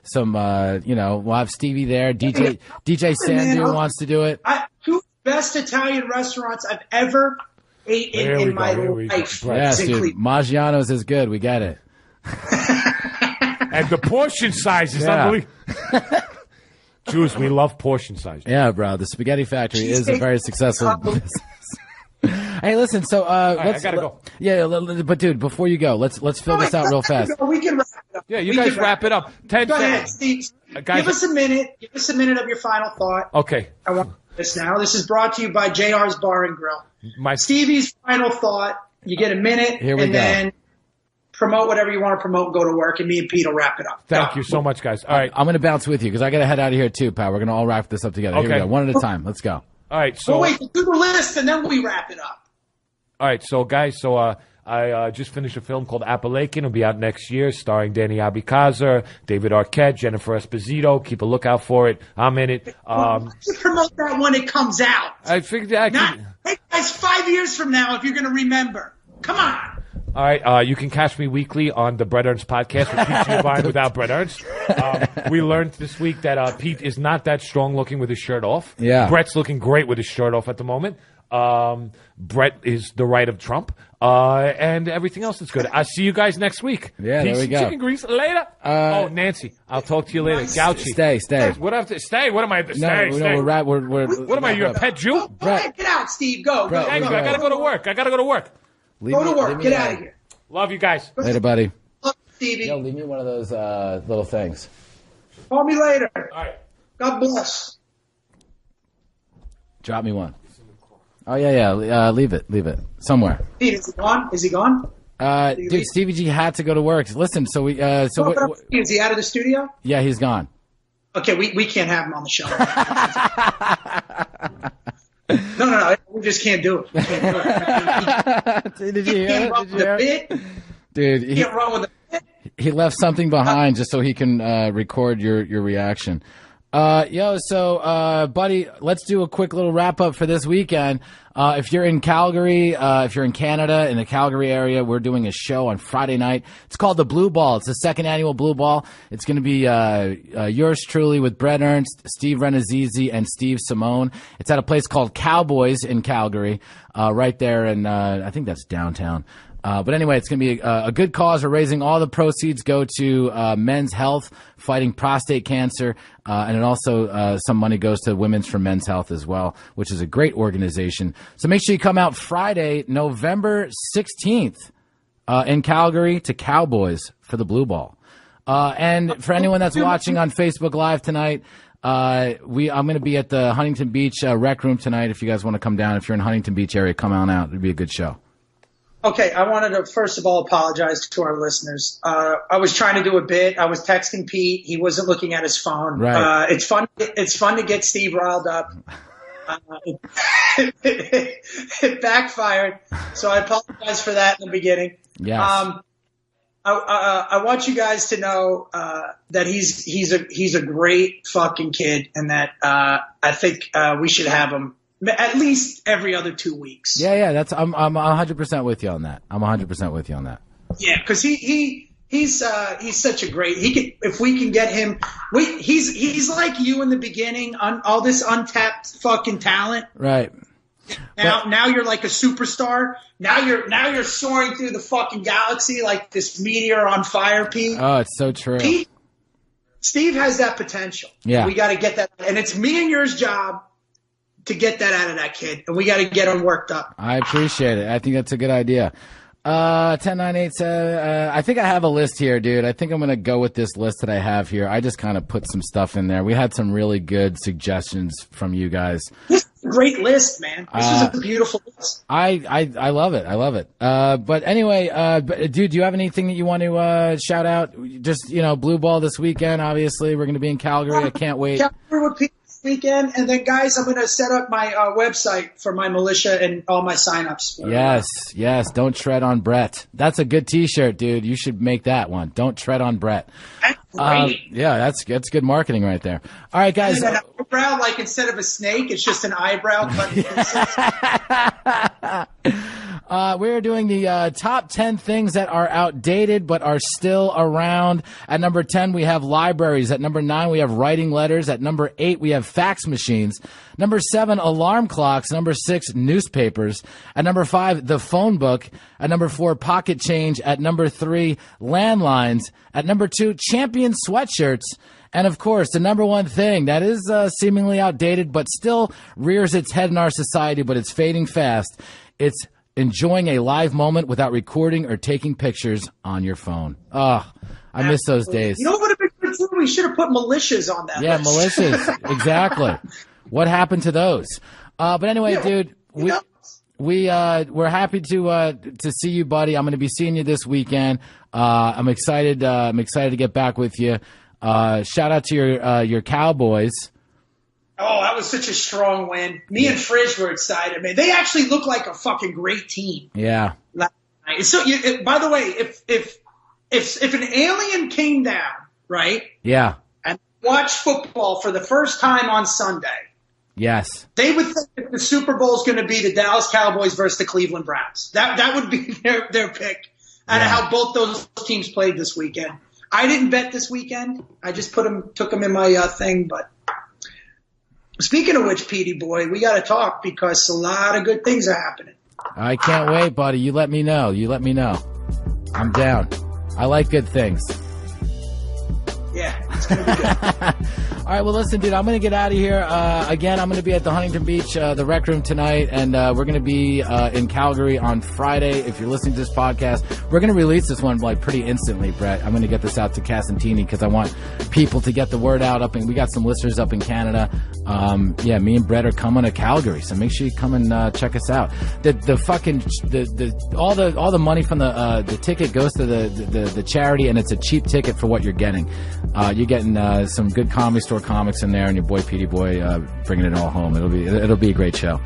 some, we'll have Stevie there. DJ Sandu wants to do it. 2 best Italian restaurants I've ever ate in my life. Yes, dude. Maggiano's is good. We get it. And the portion size is unbelievable. Jews, we love portion size. Yeah, bro. The Spaghetti Factory is a very successful business. Hey, listen. So, I gotta go. Yeah, but dude, before you go, let's fill this out real fast. We can wrap it up. Yeah, you guys wrap it up. 10 Go seconds. ahead, Steve. Give us a minute. Give us a minute of your final thought. Okay. I want this now. This is brought to you by JR's Bar and Grill. Stevie's final thought. You get a minute, then promote whatever you want to promote and go to work, and me and Pete will wrap it up. Thank you so much, guys. All right. I'm going to bounce with you because I got to head out of here too, pal. We're going to all wrap this up together. Okay. Here we go. One at a time. Let's go. All right. So wait, do the list, and then we wrap it up. All right. So, guys, I just finished a film called Appalachian. It'll be out next year, starring Danny Abikazer, David Arquette, Jennifer Esposito. Keep a lookout for it. I'm in it. Let's promote that when it comes out. I figured I could. Hey guys, 5 years from now, if you're going to remember. Come on. All right, you can catch me weekly on the Brett Ernst podcast with Pete Giovanni without Brett Ernst. We learned this week that Pete is not that strong looking with his shirt off. Yeah. Brett's looking great with his shirt off at the moment. Brett is the right of Trump. And everything else is good. I'll see you guys next week. Yeah, Peace there we and go. Chicken grease later. Nancy, I'll talk to you later. Gouchy. Stay. What have to stay? What am I? Stay. What am I? You a pet Jew? Get out, Steve. Go. Brett, I gotta go to work. Go to work. Get out of here. Love you guys. Later, buddy. Love you, Stevie. Yo, leave me one of those little things. Call me later. All right. God bless. Drop me one. Oh, yeah. Leave it somewhere. Pete, is he gone? Is he gone? Dude, Stevie G had to go to work. Listen, Is he out of the studio? Yeah, he's gone. Okay, we can't have him on the show. No. We just can't do it. We can't do it. Did you hear it? Dude, he can't run with the bit. He left something behind just so he can record your reaction. Buddy, let's do a quick little wrap up for this weekend. If you're in Calgary, if you're in Canada, in the Calgary area, we're doing a show on Friday night. It's called the Blue Ball. It's the second annual Blue Ball. It's going to be yours truly with Brett Ernst, Steve Renazizi, and Steve Simone. It's at a place called Cowboys in Calgary, right there, and I think that's downtown. But anyway, it's going to be a good cause. We're raising all the proceeds go to Men's Health, fighting prostate cancer, and it also some money goes to Women's for Men's Health as well, which is a great organization. So make sure you come out Friday, November 16th, in Calgary to Cowboys for the Blue Ball. And for anyone that's watching on Facebook Live tonight, I'm going to be at the Huntington Beach Rec Room tonight. If you guys want to come down, if you're in Huntington Beach area, come on out. It'd be a good show. Okay, I wanted to first of all apologize to our listeners. I was trying to do a bit. I was texting Pete. He wasn't looking at his phone. Right. It's fun to get Steve riled up. It backfired, so I apologize for that in the beginning. Yes. I want you guys to know that he's a great fucking kid, and that I think we should have him at least every other 2 weeks. Yeah. I'm 100% with you on that. Yeah, because he's such a great. If we can get him, he's like you in the beginning on all this untapped fucking talent. Right. Now you're like a superstar. Now you're soaring through the fucking galaxy like this meteor on fire, Pete. Oh, it's so true. Steve has that potential. Yeah. We got to get that, and it's me and yours job to get that out of that kid, and we got to get him worked up. I appreciate it. I think that's a good idea. 1098 I think I have a list here, dude. I think I'm going to go with this list that I have here. I just kind of put some stuff in there. We had some really good suggestions from you guys. This is a great list, man. This is a beautiful list. I love it. But anyway, dude, do you have anything that you want to shout out? Just, Blue Ball this weekend, obviously. We're going to be in Calgary. I can't wait. Calgary with Pete this weekend. And then, guys, I'm going to set up my website for my militia and all my signups. Yes. Don't tread on Brett. That's a good T-shirt, dude. You should make that one. Don't tread on Brett. That's great. Yeah, that's good marketing right there. All right, guys. And an eyebrow, like instead of a snake, it's just an eyebrow. We're doing the top 10 things that are outdated but are still around. At number 10, we have libraries. At number 9, we have writing letters. At number 8, we have fax machines. Number 7, alarm clocks. Number 6, newspapers. At number 5, the phone book. At number 4, pocket change. At number 3, landlines. At number 2, champion sweatshirts. And, of course, the number one thing that is seemingly outdated but still rears its head in our society, but it's fading fast. It's enjoying a live moment without recording or taking pictures on your phone. Oh, I miss those days. You know what would have been good too? We should have put militias on that list. Militias. Exactly. What happened to those? But anyway, dude, we're happy to see you, buddy. I'm going to be seeing you this weekend. I'm excited to get back with you. Shout out to your Cowboys. Oh, that was such a strong win. Me and Fridge were excited, man. They actually look like a fucking great team. Yeah. Last night. right. So, by the way, if an alien came down, right? Yeah. And watched football for the first time on Sunday. Yes. They would think that the Super Bowl is going to be the Dallas Cowboys versus the Cleveland Browns. That would be their pick out of how both those teams played this weekend. I didn't bet this weekend. I just took them in my thing. But speaking of which, Petey boy, we got to talk because a lot of good things are happening. I can't wait, buddy. You let me know. I'm down. I like good things. Yeah, it's going to be good. All right, well, listen, dude, I'm going to get out of here. Again, I'm going to be at the Huntington Beach, the Rec Room tonight, and we're going to be in Calgary on Friday. If you're listening to this podcast, we're going to release this one like pretty instantly, Brett. I'm going to get this out to Casantini because I want people to get the word out. We got some listeners up in Canada. Yeah, me and Brett are coming to Calgary, so make sure you come and check us out. All the money from the ticket goes to the charity, and it's a cheap ticket for what you're getting. You're getting some good Comedy Store comics in there, and your boy Petey Boy bringing it all home. It'll be a great show.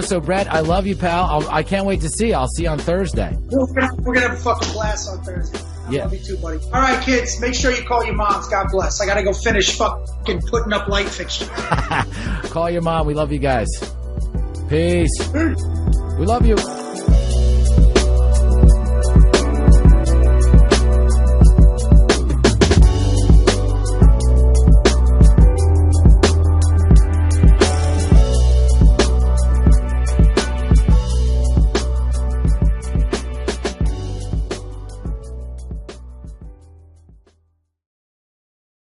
So Brett, I love you, pal. I can't wait to see you. I'll see you on Thursday. We're gonna have a fucking blast on Thursday. I love you too, buddy. All right, kids, make sure you call your moms. God bless. I gotta go finish fucking putting up light fixtures. Call your mom. We love you guys. Peace. We love you.